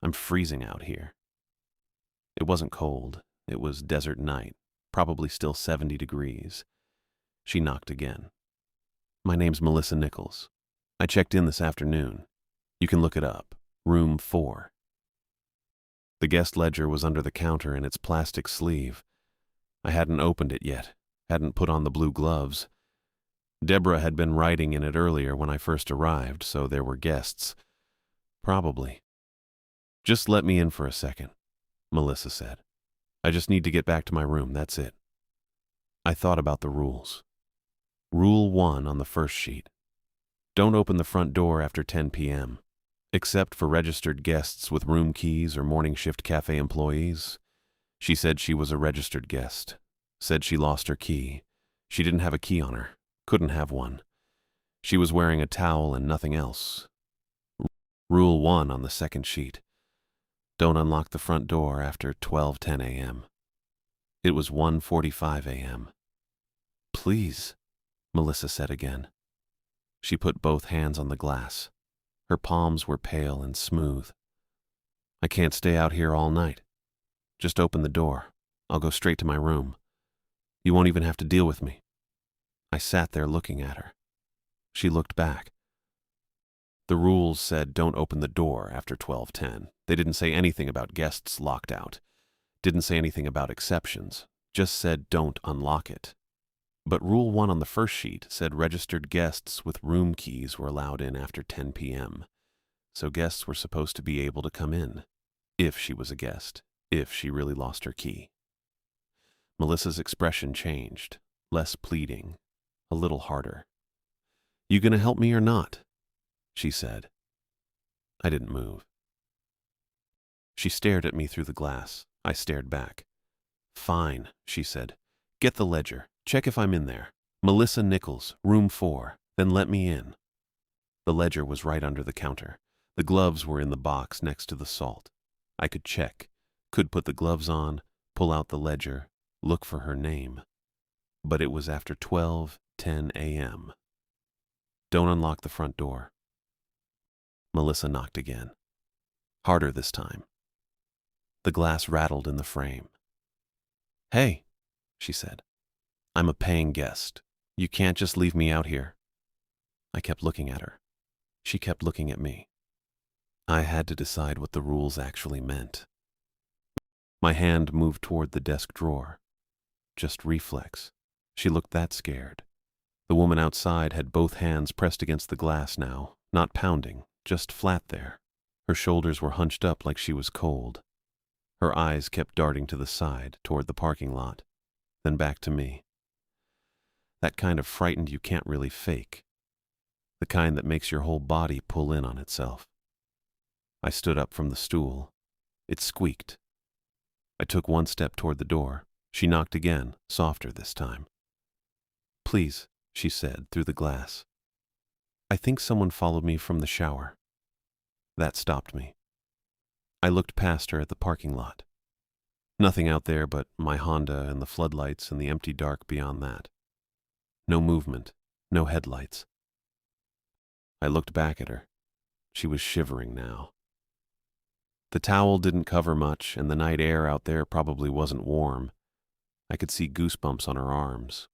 "I'm freezing out here." It wasn't cold. It was desert night, probably still 70 degrees. She knocked again. "My name's Melissa Nichols. I checked in this afternoon. You can look it up. Room 4. The guest ledger was under the counter in its plastic sleeve. I hadn't opened it yet, hadn't put on the blue gloves. Deborah had been writing in it earlier when I first arrived, so there were guests. Probably. "Just let me in for a second," Melissa said. "I just need to get back to my room, that's it." I thought about the rules. Rule 1 on the first sheet. Don't open the front door after 10 p.m., except for registered guests with room keys or morning shift cafe employees. She said she was a registered guest. Said she lost her key. She didn't have a key on her. Couldn't have one. She was wearing a towel and nothing else. Rule 1 on the second sheet. Don't unlock the front door after 12:10 a.m. It was 1:45 a.m. "Please," Melissa said again. She put both hands on the glass. Her palms were pale and smooth. "I can't stay out here all night. Just open the door. I'll go straight to my room. You won't even have to deal with me." I sat there looking at her. She looked back. The rules said don't open the door after 12:10. They didn't say anything about guests locked out. Didn't say anything about exceptions. Just said don't unlock it. But Rule 1 on the first sheet said registered guests with room keys were allowed in after 10 p.m. So guests were supposed to be able to come in. If she was a guest. If she really lost her key. Melissa's expression changed. Less pleading. A little harder. "You gonna help me or not?" she said. I didn't move. She stared at me through the glass. I stared back. "Fine," she said. "Get the ledger. Check if I'm in there. Melissa Nichols, room 4. Then let me in." The ledger was right under the counter. The gloves were in the box next to the salt. I could check, could put the gloves on, pull out the ledger, look for her name. But it was after 12:10 a.m. "Don't unlock the front door." Melissa knocked again. Harder this time. The glass rattled in the frame. "Hey," she said. "I'm a paying guest. You can't just leave me out here." I kept looking at her. She kept looking at me. I had to decide what the rules actually meant. My hand moved toward the desk drawer. Just reflex. She looked that scared. The woman outside had both hands pressed against the glass now, not pounding, just flat there. Her shoulders were hunched up like she was cold. Her eyes kept darting to the side, toward the parking lot, then back to me. That kind of frightened you can't really fake. The kind that makes your whole body pull in on itself. I stood up from the stool. It squeaked. I took one step toward the door. She knocked again, softer this time. "Please," she said through the glass. "I think someone followed me from the shower." That stopped me. I looked past her at the parking lot. Nothing out there but my Honda and the floodlights and the empty dark beyond that. No movement, no headlights. I looked back at her. She was shivering now. The towel didn't cover much, and the night air out there probably wasn't warm. I could see goosebumps on her arms.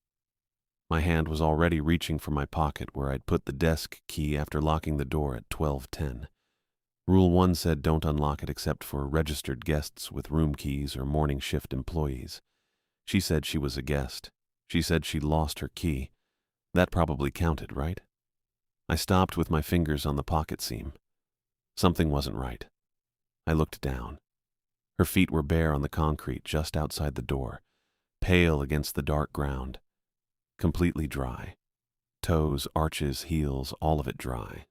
My hand was already reaching for my pocket where I'd put the desk key after locking the door at 12:10. Rule 1 said don't unlock it except for registered guests with room keys or morning shift employees. She said she was a guest. She said she'd lost her key. That probably counted, right? I stopped with my fingers on the pocket seam. Something wasn't right. I looked down. Her feet were bare on the concrete just outside the door, pale against the dark ground. Completely dry. Toes, arches, heels, all of it dry.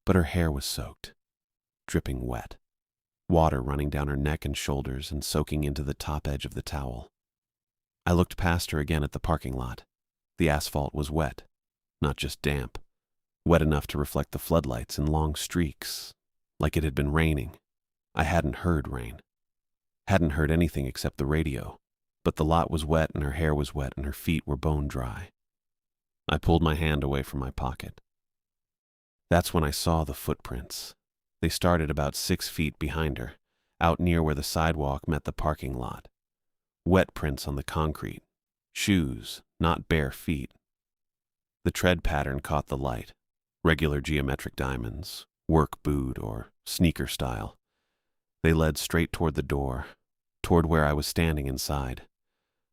But her hair was soaked. Dripping wet. Water running down her neck and shoulders and soaking into the top edge of the towel. I looked past her again at the parking lot. The asphalt was wet, not just damp. Wet enough to reflect the floodlights in long streaks, like it had been raining. I hadn't heard rain. Hadn't heard anything except the radio. But the lot was wet and her hair was wet and her feet were bone dry. I pulled my hand away from my pocket. That's when I saw the footprints. They started about 6 feet behind her, out near where the sidewalk met the parking lot. Wet prints on the concrete. Shoes, not bare feet. The tread pattern caught the light. Regular geometric diamonds, work boot or sneaker style. They led straight toward the door, toward where I was standing inside.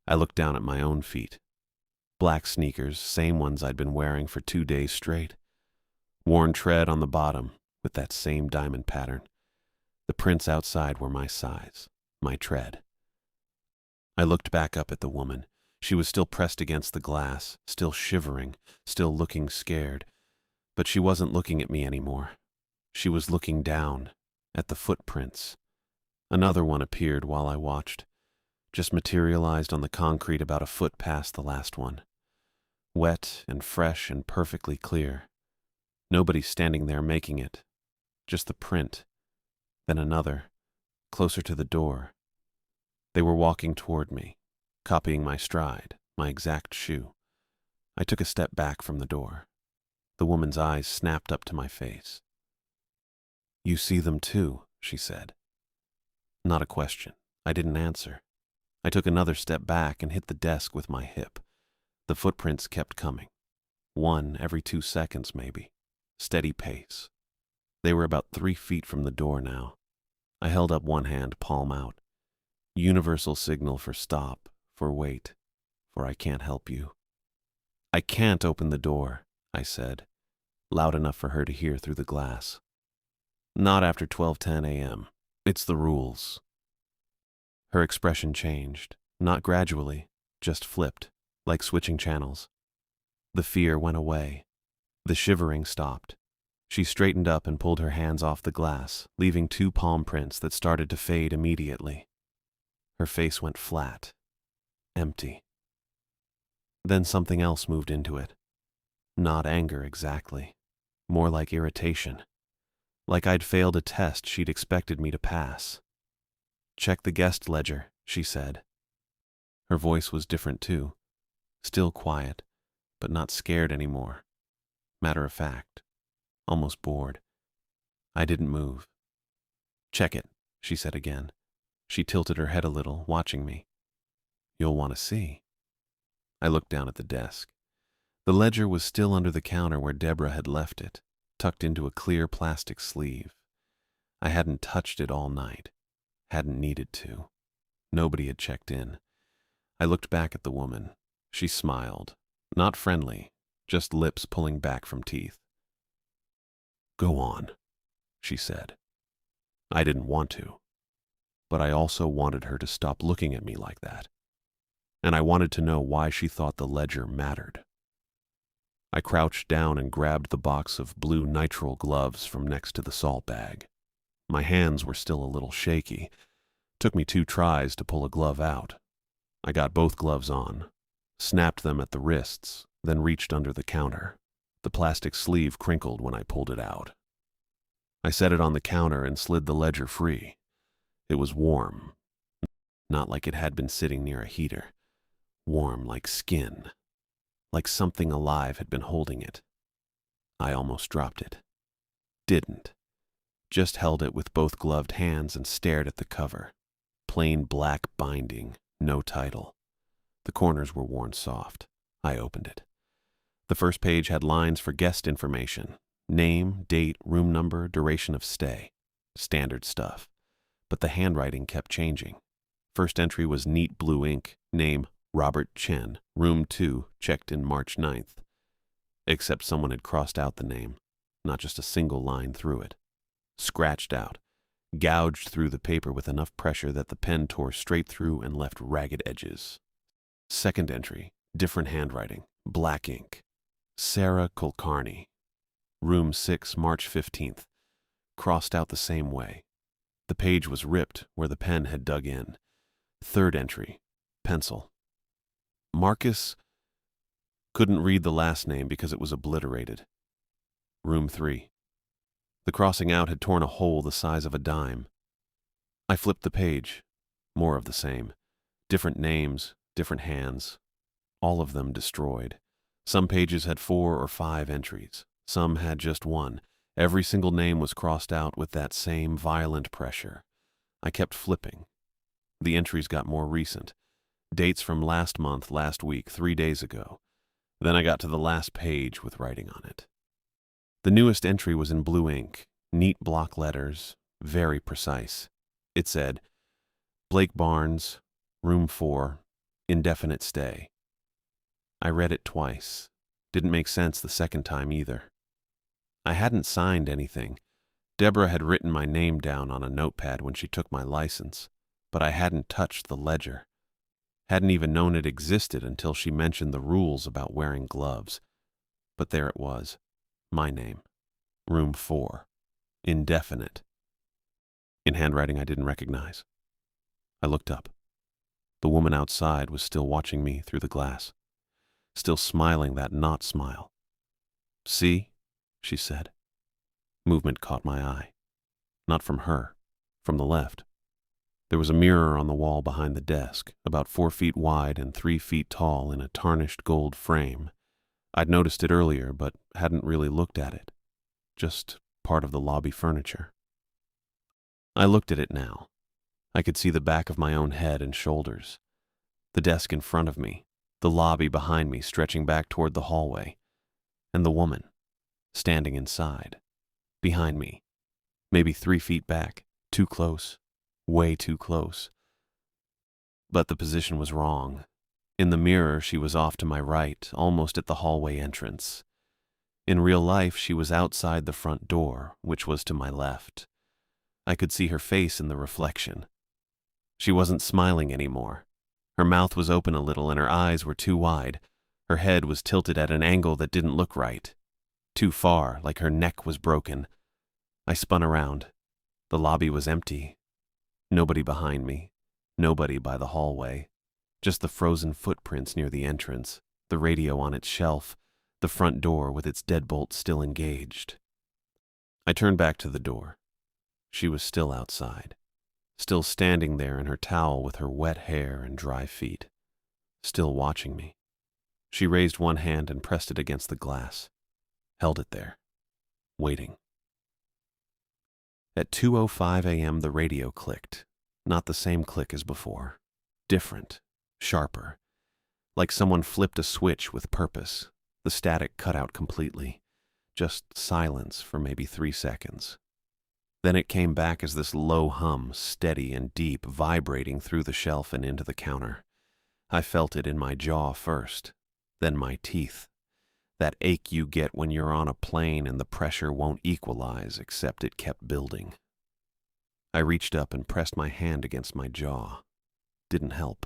I looked down at my own feet. Black sneakers, same ones I'd been wearing for 2 days straight. Worn tread on the bottom, with that same diamond pattern. The prints outside were my size, my tread. I looked back up at the woman. She was still pressed against the glass, still shivering, still looking scared. But she wasn't looking at me anymore. She was looking down, at the footprints. Another one appeared while I watched, just materialized on the concrete about a foot past the last one. Wet and fresh and perfectly clear. Nobody standing there making it. Just the print. Then another, closer to the door. They were walking toward me, copying my stride, my exact shoe. I took a step back from the door. The woman's eyes snapped up to my face. "You see them too," she said. Not a question. I didn't answer. I took another step back and hit the desk with my hip. The footprints kept coming. One every 2 seconds, maybe. Steady pace. They were about 3 feet from the door now. I held up one hand, palm out. Universal signal for stop, for wait, for I can't help you. "I can't open the door," I said, loud enough for her to hear through the glass. "Not after 12:10 a.m. It's the rules." Her expression changed, not gradually, just flipped, like switching channels. The fear went away. The shivering stopped. She straightened up and pulled her hands off the glass, leaving 2 palm prints that started to fade immediately. Her face went flat, empty. Then something else moved into it. Not anger exactly, more like irritation. Like I'd failed a test she'd expected me to pass. "Check the guest ledger," she said. Her voice was different too. Still quiet, but not scared anymore. Matter of fact, almost bored. I didn't move. "Check it," she said again. She tilted her head a little, watching me. "You'll want to see." I looked down at the desk. The ledger was still under the counter where Deborah had left it, tucked into a clear plastic sleeve. I hadn't touched it all night. Hadn't needed to. Nobody had checked in. I looked back at the woman. She smiled. Not friendly, just lips pulling back from teeth. "Go on," she said. I didn't want to, but I also wanted her to stop looking at me like that. And I wanted to know why she thought the ledger mattered. I crouched down and grabbed the box of blue nitrile gloves from next to the salt bag. My hands were still a little shaky. Took me 2 tries to pull a glove out. I got both gloves on, snapped them at the wrists, then reached under the counter. The plastic sleeve crinkled when I pulled it out. I set it on the counter and slid the ledger free. It was warm, not like it had been sitting near a heater. Warm like skin, like something alive had been holding it. I almost dropped it. Didn't. Just held it with both gloved hands and stared at the cover. Plain black binding, no title. The corners were worn soft. I opened it. The first page had lines for guest information. Name, date, room number, duration of stay. Standard stuff. But the handwriting kept changing. First entry was neat blue ink. Name, Robert Chen. Room 2, checked in March 9th. Except someone had crossed out the name. Not just a single line through it. Scratched out. Gouged through the paper with enough pressure that the pen tore straight through and left ragged edges. Second entry, different handwriting, black ink. Sarah Kulkarni. Room 6, March 15th. Crossed out the same way. The page was ripped where the pen had dug in. Third entry, pencil. Marcus. Couldn't read the last name because it was obliterated. Room 3. The crossing out had torn a hole the size of a dime. I flipped the page. More of the same. Different names, different hands. All of them destroyed. Some pages had 4 or 5 entries. Some had just 1. Every single name was crossed out with that same violent pressure. I kept flipping. The entries got more recent. Dates from last month, last week, 3 days ago. Then I got to the last page with writing on it. The newest entry was in blue ink, neat block letters, very precise. It said, Blake Barnes, room 4, indefinite stay. I read it twice. Didn't make sense the second time either. I hadn't signed anything. Deborah had written my name down on a notepad when she took my license, but I hadn't touched the ledger. Hadn't even known it existed until she mentioned the rules about wearing gloves. But there it was. My name. Room 4. Indefinite. In handwriting I didn't recognize. I looked up. The woman outside was still watching me through the glass. Still smiling that not smile. "See?" she said. Movement caught my eye. Not from her. From the left. There was a mirror on the wall behind the desk, about 4 feet wide and 3 feet tall in a tarnished gold frame. I'd noticed it earlier, but hadn't really looked at it. Just part of the lobby furniture. I looked at it now. I could see the back of my own head and shoulders. The desk in front of me, the lobby behind me stretching back toward the hallway, and the woman, standing inside, behind me, maybe 3 feet back, too close, way too close. But the position was wrong. In the mirror, she was off to my right, almost at the hallway entrance. In real life, she was outside the front door, which was to my left. I could see her face in the reflection. She wasn't smiling anymore. Her mouth was open a little and her eyes were too wide. Her head was tilted at an angle that didn't look right. Too far, like her neck was broken. I spun around. The lobby was empty. Nobody behind me. Nobody by the hallway. Just the frozen footprints near the entrance, the radio on its shelf, the front door with its deadbolt still engaged. I turned back to the door. She was still outside, still standing there in her towel with her wet hair and dry feet, still watching me. She raised one hand and pressed it against the glass, held it there, waiting. At 2:05 a.m. the radio clicked, not the same click as before, different, sharper, like someone flipped a switch with purpose. The static cut out completely, just silence for maybe 3 seconds. Then it came back as this low hum, steady and deep, vibrating through the shelf and into the counter. I felt it in my jaw first, then my teeth. That ache you get when you're on a plane and the pressure won't equalize, except it kept building. I reached up and pressed my hand against my jaw. Didn't help.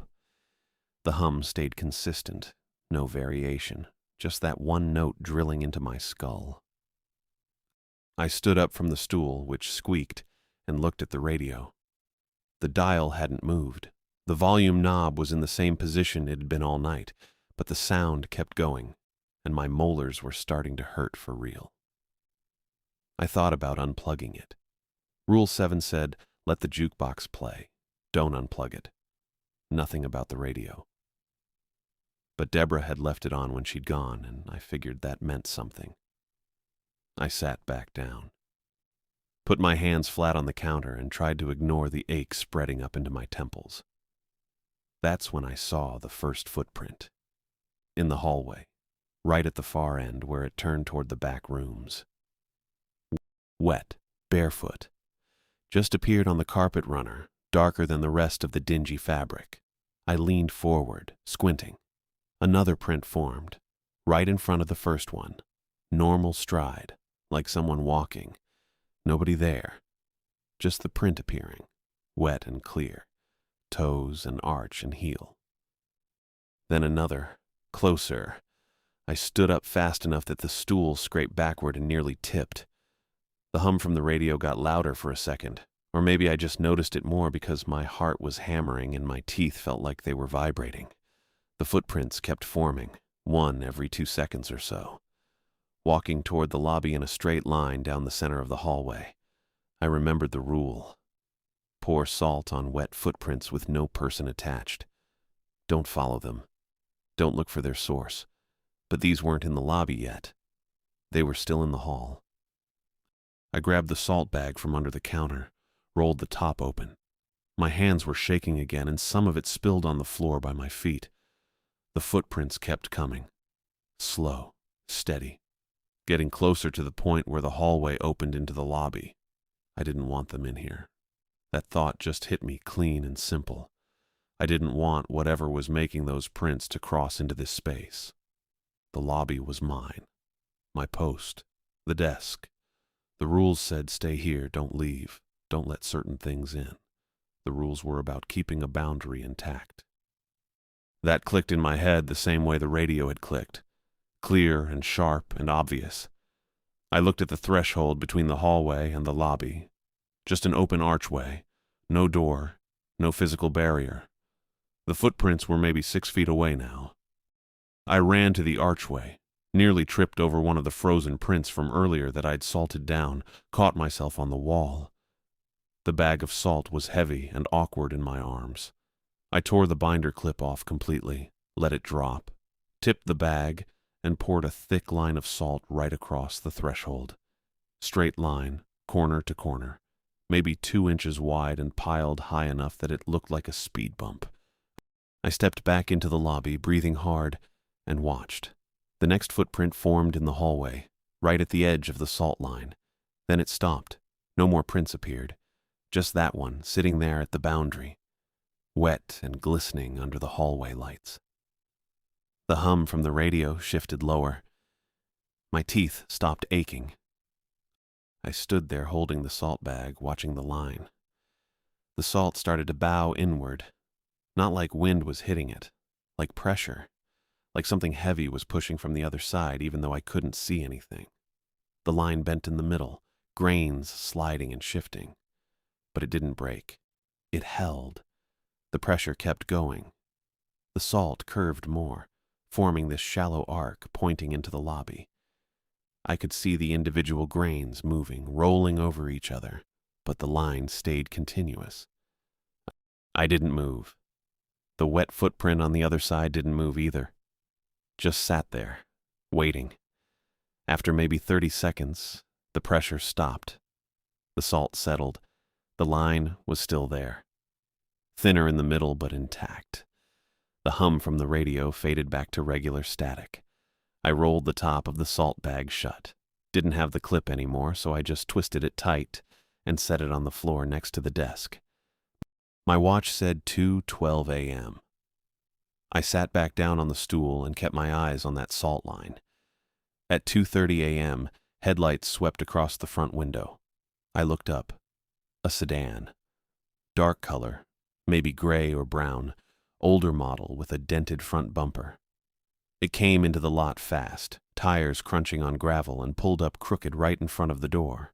The hum stayed consistent, no variation, just that one note drilling into my skull. I stood up from the stool, which squeaked, and looked at the radio. The dial hadn't moved. The volume knob was in the same position it had been all night, but the sound kept going, and my molars were starting to hurt for real. I thought about unplugging it. Rule 7 said, let the jukebox play. Don't unplug it. Nothing about the radio. But Deborah had left it on when she'd gone, and I figured that meant something. I sat back down, put my hands flat on the counter, and tried to ignore the ache spreading up into my temples. That's when I saw the first footprint. In the hallway, right at the far end where it turned toward the back rooms. Wet, barefoot, just appeared on the carpet runner, darker than the rest of the dingy fabric. I leaned forward, squinting. Another print formed, right in front of the first one. Normal stride, like someone walking. Nobody there. Just the print appearing, wet and clear, toes and arch and heel. Then another, closer. I stood up fast enough that the stool scraped backward and nearly tipped. The hum from the radio got louder for a second, or maybe I just noticed it more because my heart was hammering and my teeth felt like they were vibrating. The footprints kept forming, one every 2 seconds or so, walking toward the lobby in a straight line down the center of the hallway. I remembered the rule. Pour salt on wet footprints with no person attached. Don't follow them. Don't look for their source. But these weren't in the lobby yet. They were still in the hall. I grabbed the salt bag from under the counter, rolled the top open. My hands were shaking again, and some of it spilled on the floor by my feet. The footprints kept coming. Slow, steady, getting closer to the point where the hallway opened into the lobby. I didn't want them in here. That thought just hit me clean and simple. I didn't want whatever was making those prints to cross into this space. The lobby was mine. My post. The desk. The rules said stay here, don't leave, don't let certain things in. The rules were about keeping a boundary intact. That clicked in my head the same way the radio had clicked. Clear and sharp and obvious. I looked at the threshold between the hallway and the lobby. Just an open archway. No door. No physical barrier. The footprints were maybe 6 feet away now. I ran to the archway, nearly tripped over one of the frozen prints from earlier that I'd salted down, caught myself on the wall. The bag of salt was heavy and awkward in my arms. I tore the binder clip off completely, let it drop, tipped the bag, and poured a thick line of salt right across the threshold. Straight line, corner to corner, maybe 2 inches wide and piled high enough that it looked like a speed bump. I stepped back into the lobby, breathing hard, and watched. The next footprint formed in the hallway, right at the edge of the salt line. Then it stopped. No more prints appeared. Just that one, sitting there at the boundary, wet and glistening under the hallway lights. The hum from the radio shifted lower. My teeth stopped aching. I stood there holding the salt bag, watching the line. The salt started to bow inward, not like wind was hitting it, like pressure, like something heavy was pushing from the other side even though I couldn't see anything. the line bent in the middle, grains sliding and shifting. But it didn't break. It held. The pressure kept going. The salt curved more, forming this shallow arc pointing into the lobby. I could see the individual grains moving, rolling over each other, but the line stayed continuous. I didn't move. The wet footprint on the other side didn't move either. Just sat there, waiting. After maybe 30 seconds, the pressure stopped. The salt settled. The line was still there. Thinner in the middle, but intact. The hum from the radio faded back to regular static. I rolled the top of the salt bag shut. Didn't have the clip anymore, so I just twisted it tight and set it on the floor next to the desk. My watch said 2:12 a.m. I sat back down on the stool and kept my eyes on that salt line. At 2:30 a.m., headlights swept across the front window. I looked up. A sedan. Dark color, maybe gray or brown, older model with a dented front bumper. It came into the lot fast, tires crunching on gravel, and pulled up crooked right in front of the door.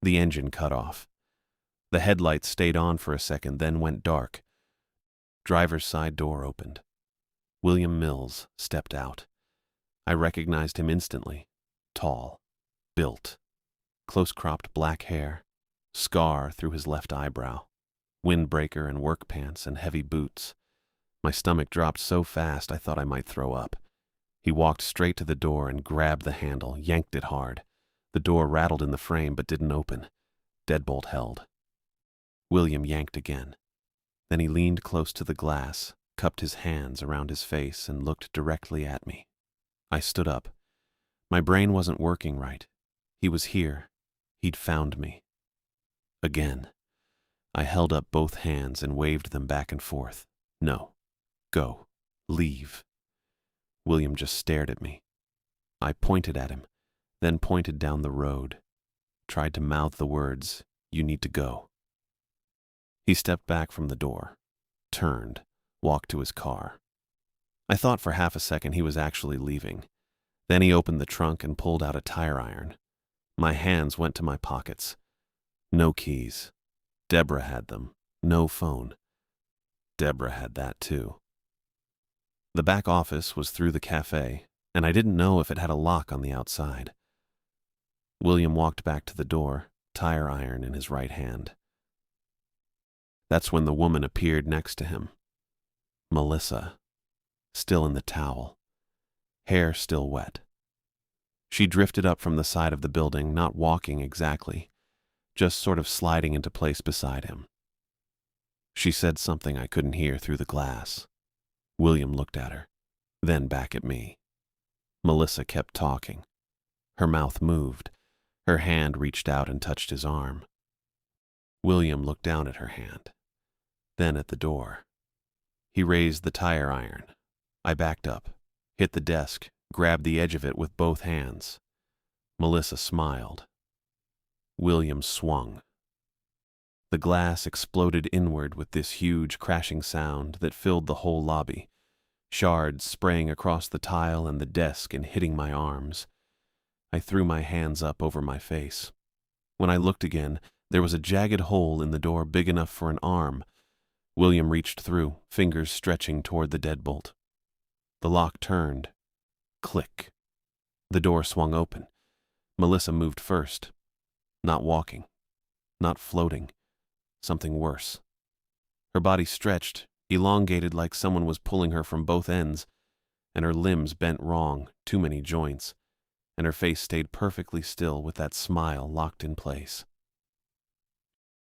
The engine cut off. The headlights stayed on for a second, then went dark. Driver's side door opened. William Mills stepped out. I recognized him instantly. Tall, built, close-cropped black hair, scar through his left eyebrow, windbreaker and work pants and heavy boots. My stomach dropped so fast I thought I might throw up. He walked straight to the door and grabbed the handle, yanked it hard. The door rattled in the frame but didn't open. Deadbolt held. William yanked again. Then he leaned close to the glass, cupped his hands around his face, and looked directly at me. I stood up. My brain wasn't working right. He was here. He'd found me. Again. I held up both hands and waved them back and forth. No. Go. Leave. William just stared at me. I pointed at him, then pointed down the road. Tried to mouth the words, "You need to go." He stepped back from the door, turned, walked to his car. I thought for half a second he was actually leaving. Then he opened the trunk and pulled out a tire iron. My hands went to my pockets. No keys. Deborah had them. No phone. Deborah had that too. The back office was through the cafe, and I didn't know if it had a lock on the outside. William walked back to the door, tire iron in his right hand. That's when the woman appeared next to him. Melissa, still in the towel, hair still wet. She drifted up from the side of the building, not walking exactly, just sort of sliding into place beside him. She said something I couldn't hear through the glass. William looked at her, then back at me. Melissa kept talking. Her mouth moved. Her hand reached out and touched his arm. William looked down at her hand, then at the door. He raised the tire iron. I backed up, hit the desk, grabbed the edge of it with both hands. Melissa smiled. William swung. The glass exploded inward with this huge crashing sound that filled the whole lobby, shards spraying across the tile and the desk and hitting my arms. I threw my hands up over my face. When I looked again, there was a jagged hole in the door big enough for an arm. William reached through, fingers stretching toward the deadbolt. The lock turned. Click. The door swung open. Melissa moved first. Not walking. Not floating. Something worse. Her body stretched, elongated like someone was pulling her from both ends, and her limbs bent wrong, too many joints, and her face stayed perfectly still with that smile locked in place.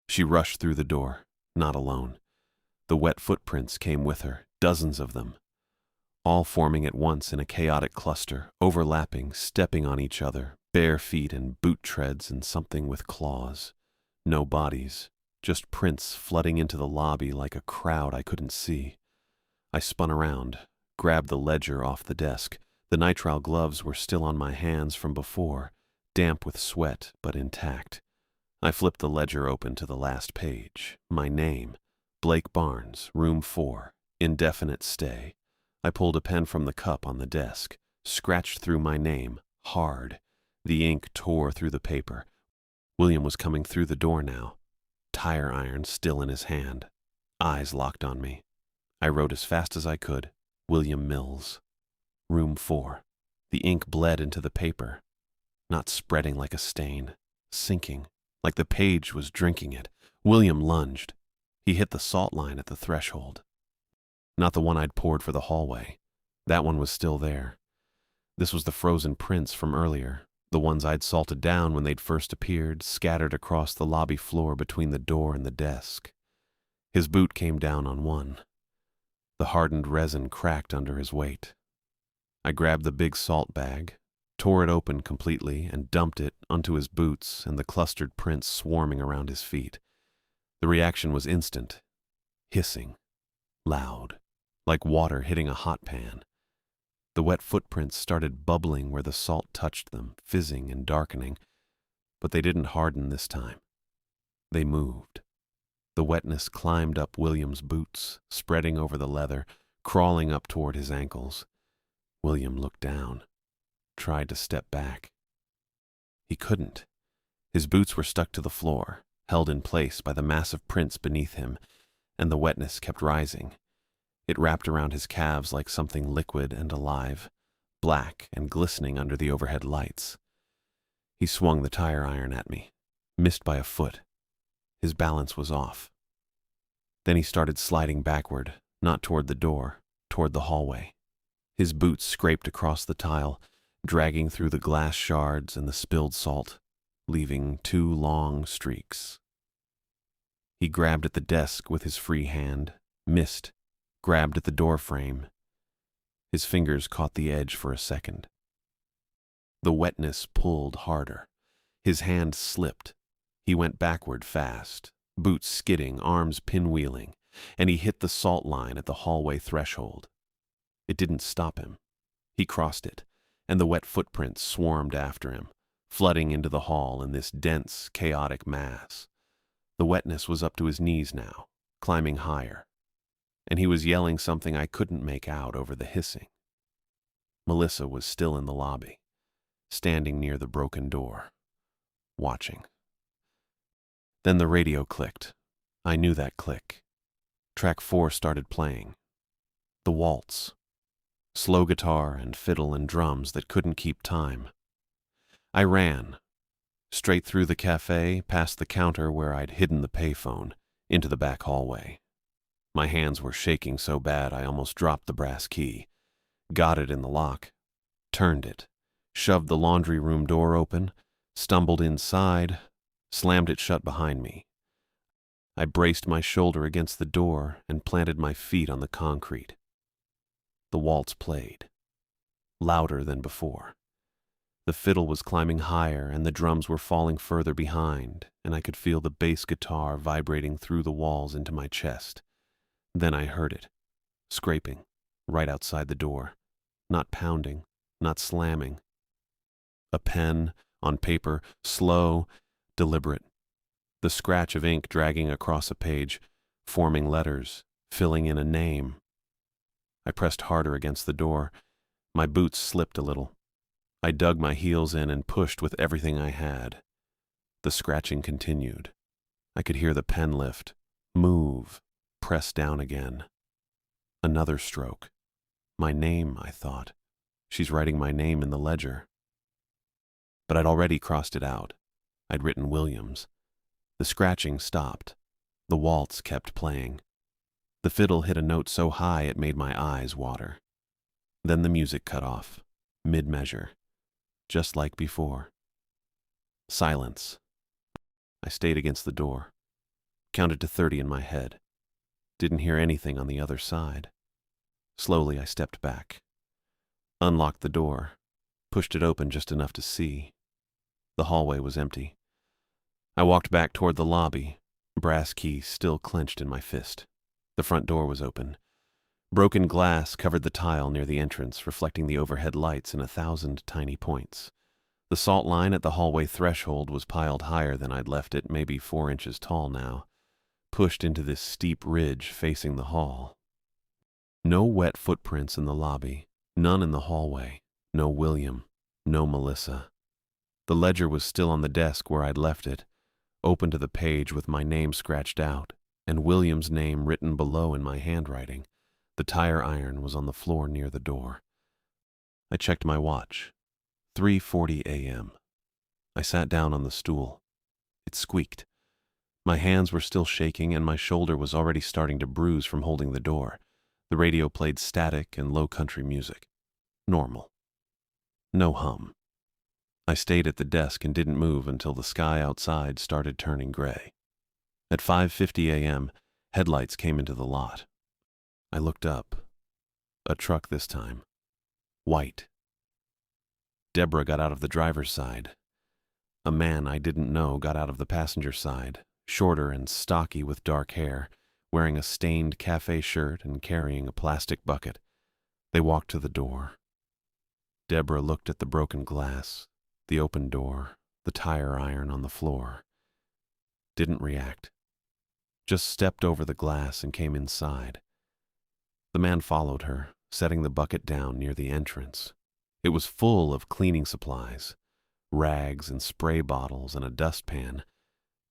She rushed through the door, not alone. The wet footprints came with her, dozens of them, all forming at once in a chaotic cluster, overlapping, stepping on each other, bare feet and boot treads and something with claws. No bodies, just prints flooding into the lobby like a crowd I couldn't see. I spun around, grabbed the ledger off the desk. The nitrile gloves were still on my hands from before, damp with sweat but intact. I flipped the ledger open to the last page. My name, Blake Barnes, room 4, indefinite stay. I pulled a pen from the cup on the desk, scratched through my name, hard, The ink tore through the paper. William was coming through the door now, tire iron still in his hand, eyes locked on me. I wrote as fast as I could, William Mills. Room 4. The ink bled into the paper, not spreading like a stain, sinking, like the page was drinking it. William lunged. He hit the salt line at the threshold. Not the one I'd poured for the hallway. That one was still there. This was the frozen prints from earlier, the ones I'd salted down when they'd first appeared, scattered across the lobby floor between the door and the desk. His boot came down on one. The hardened resin cracked under his weight. I grabbed the big salt bag, tore it open completely, and dumped it onto his boots and the clustered prints swarming around his feet. The reaction was instant, hissing, loud, like water hitting a hot pan. The wet footprints started bubbling where the salt touched them, fizzing and darkening, but they didn't harden this time. They moved. The wetness climbed up William's boots, spreading over the leather, crawling up toward his ankles. William looked down, tried to step back. He couldn't. His boots were stuck to the floor, held in place by the massive prints beneath him, and the wetness kept rising. It wrapped around his calves like something liquid and alive, black and glistening under the overhead lights. He swung the tire iron at me, missed by a foot. His balance was off. Then he started sliding backward, not toward the door, toward the hallway. His boots scraped across the tile, dragging through the glass shards and the spilled salt, leaving 2 long streaks. He grabbed at the desk with his free hand, missed, grabbed at the door frame. His fingers caught the edge for a second. The wetness pulled harder. His hand slipped. He went backward fast, boots skidding, arms pinwheeling, and he hit the salt line at the hallway threshold. It didn't stop him. He crossed it, and the wet footprints swarmed after him, flooding into the hall in this dense, chaotic mass. The wetness was up to his knees now, climbing higher, and he was yelling something I couldn't make out over the hissing. Melissa was still in the lobby, standing near the broken door, watching. Then the radio clicked. I knew that click. Track 4 started playing. The waltz. Slow guitar and fiddle and drums that couldn't keep time. I ran, straight through the cafe, past the counter where I'd hidden the payphone, into the back hallway. My hands were shaking so bad I almost dropped the brass key. Got it in the lock, turned it, shoved the laundry room door open, stumbled inside, slammed it shut behind me. I braced my shoulder against the door and planted my feet on the concrete. The waltz played, louder than before. The fiddle was climbing higher and the drums were falling further behind, and I could feel the bass guitar vibrating through the walls into my chest. Then I heard it, scraping, right outside the door, not pounding, not slamming. A pen, on paper, slow, deliberate. The scratch of ink dragging across a page, forming letters, filling in a name. I pressed harder against the door. My boots slipped a little. I dug my heels in and pushed with everything I had. The scratching continued. I could hear the pen lift, move, press down again. Another stroke. My name, I thought. She's writing my name in the ledger. But I'd already crossed it out. I'd written Williams. The scratching stopped. The waltz kept playing. The fiddle hit a note so high it made my eyes water. Then the music cut off, mid-measure, just like before. Silence. I stayed against the door, counted to 30 in my head. Didn't hear anything on the other side. Slowly I stepped back, unlocked the door, pushed it open just enough to see. The hallway was empty. I walked back toward the lobby, brass key still clenched in my fist. The front door was open. Broken glass covered the tile near the entrance, reflecting the overhead lights in 1,000 tiny points. The salt line at the hallway threshold was piled higher than I'd left it, maybe 4 inches tall now, pushed into this steep ridge facing the hall. No wet footprints in the lobby, none in the hallway, no William, no Melissa. The ledger was still on the desk where I'd left it, open to the page with my name scratched out, and William's name written below in my handwriting. The tire iron was on the floor near the door. I checked my watch. 3:40 a.m. I sat down on the stool. It squeaked. My hands were still shaking and my shoulder was already starting to bruise from holding the door. The radio played static and low country music. Normal. No hum. I stayed at the desk and didn't move until the sky outside started turning gray. At 5:50 a.m., headlights came into the lot. I looked up. A truck this time. White. Deborah got out of the driver's side. A man I didn't know got out of the passenger side, shorter and stocky with dark hair, wearing a stained cafe shirt and carrying a plastic bucket. They walked to the door. Deborah looked at the broken glass, the open door, the tire iron on the floor. Didn't react. Just stepped over the glass and came inside. The man followed her, setting the bucket down near the entrance. It was full of cleaning supplies, rags and spray bottles and a dustpan.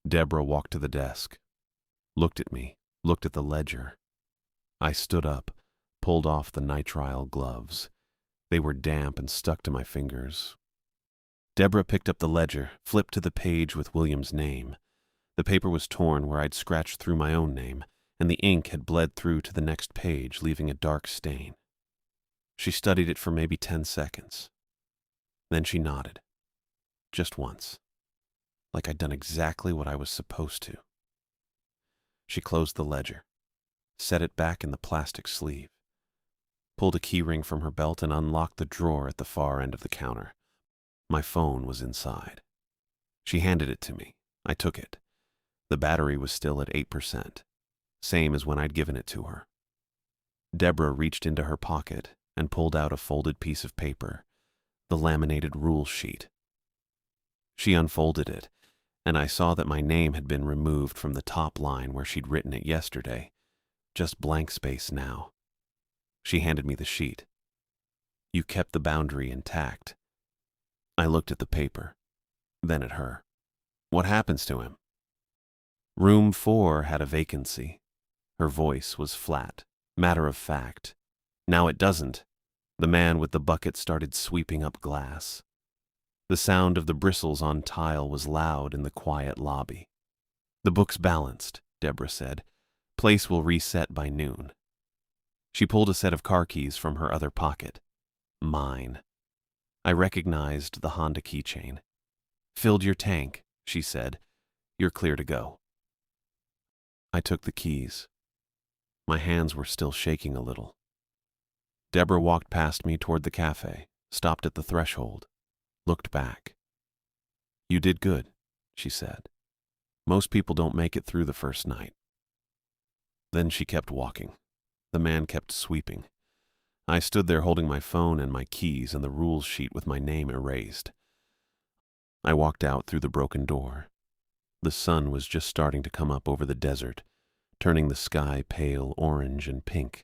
Deborah walked to the desk, looked at me, looked at the ledger. I stood up, pulled off the nitrile gloves. They were damp and stuck to my fingers. Deborah picked up the ledger, flipped to the page with William's name. The paper was torn where I'd scratched through my own name, and the ink had bled through to the next page, leaving a dark stain. She studied it for maybe 10 seconds. Then she nodded. Just once. Like I'd done exactly what I was supposed to. She closed the ledger, set it back in the plastic sleeve, pulled a key ring from her belt and unlocked the drawer at the far end of the counter. My phone was inside. She handed it to me. I took it. The battery was still at 8%, same as when I'd given it to her. Deborah reached into her pocket and pulled out a folded piece of paper, the laminated rule sheet. She unfolded it, and I saw that my name had been removed from the top line where she'd written it yesterday. Just blank space now. She handed me the sheet. You kept the boundary intact. I looked at the paper, then at her. What happens to him? Room 4 had a vacancy. Her voice was flat, matter of fact. Now it doesn't. The man with the bucket started sweeping up glass. The sound of the bristles on tile was loud in the quiet lobby. The book's balanced, Deborah said. Place will reset by noon. She pulled a set of car keys from her other pocket. Mine. I recognized the Honda keychain. Filled your tank, she said. You're clear to go. I took the keys. My hands were still shaking a little. Deborah walked past me toward the cafe, stopped at the threshold, looked back. You did good, she said. Most people don't make it through the first night. Then she kept walking. The man kept sweeping. I stood there holding my phone and my keys and the rules sheet with my name erased. I walked out through the broken door. The sun was just starting to come up over the desert, turning the sky pale orange and pink.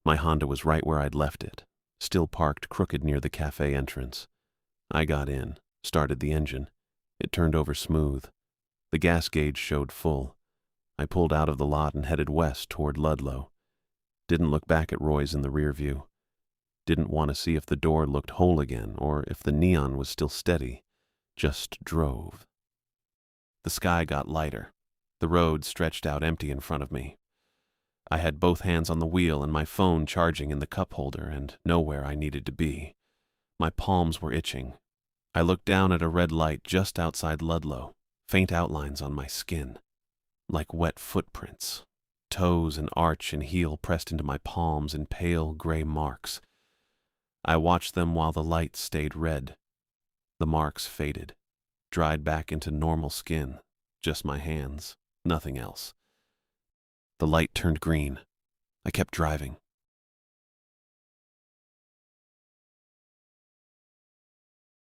My Honda was right where I'd left it, still parked crooked near the cafe entrance. I got in, started the engine. It turned over smooth. The gas gauge showed full. I pulled out of the lot and headed west toward Ludlow. Didn't look back at Roy's in the rear view. Didn't want to see if the door looked whole again or if the neon was still steady. Just drove. The sky got lighter. The road stretched out empty in front of me. I had both hands on the wheel and my phone charging in the cup holder and nowhere I needed to be. My palms were itching. I looked down at a red light just outside Ludlow, faint outlines on my skin, like wet footprints. Toes and arch and heel pressed into my palms in pale gray marks. I watched them while the light stayed red. The marks faded, dried back into normal skin, just my hands, nothing else. The light turned green. I kept driving.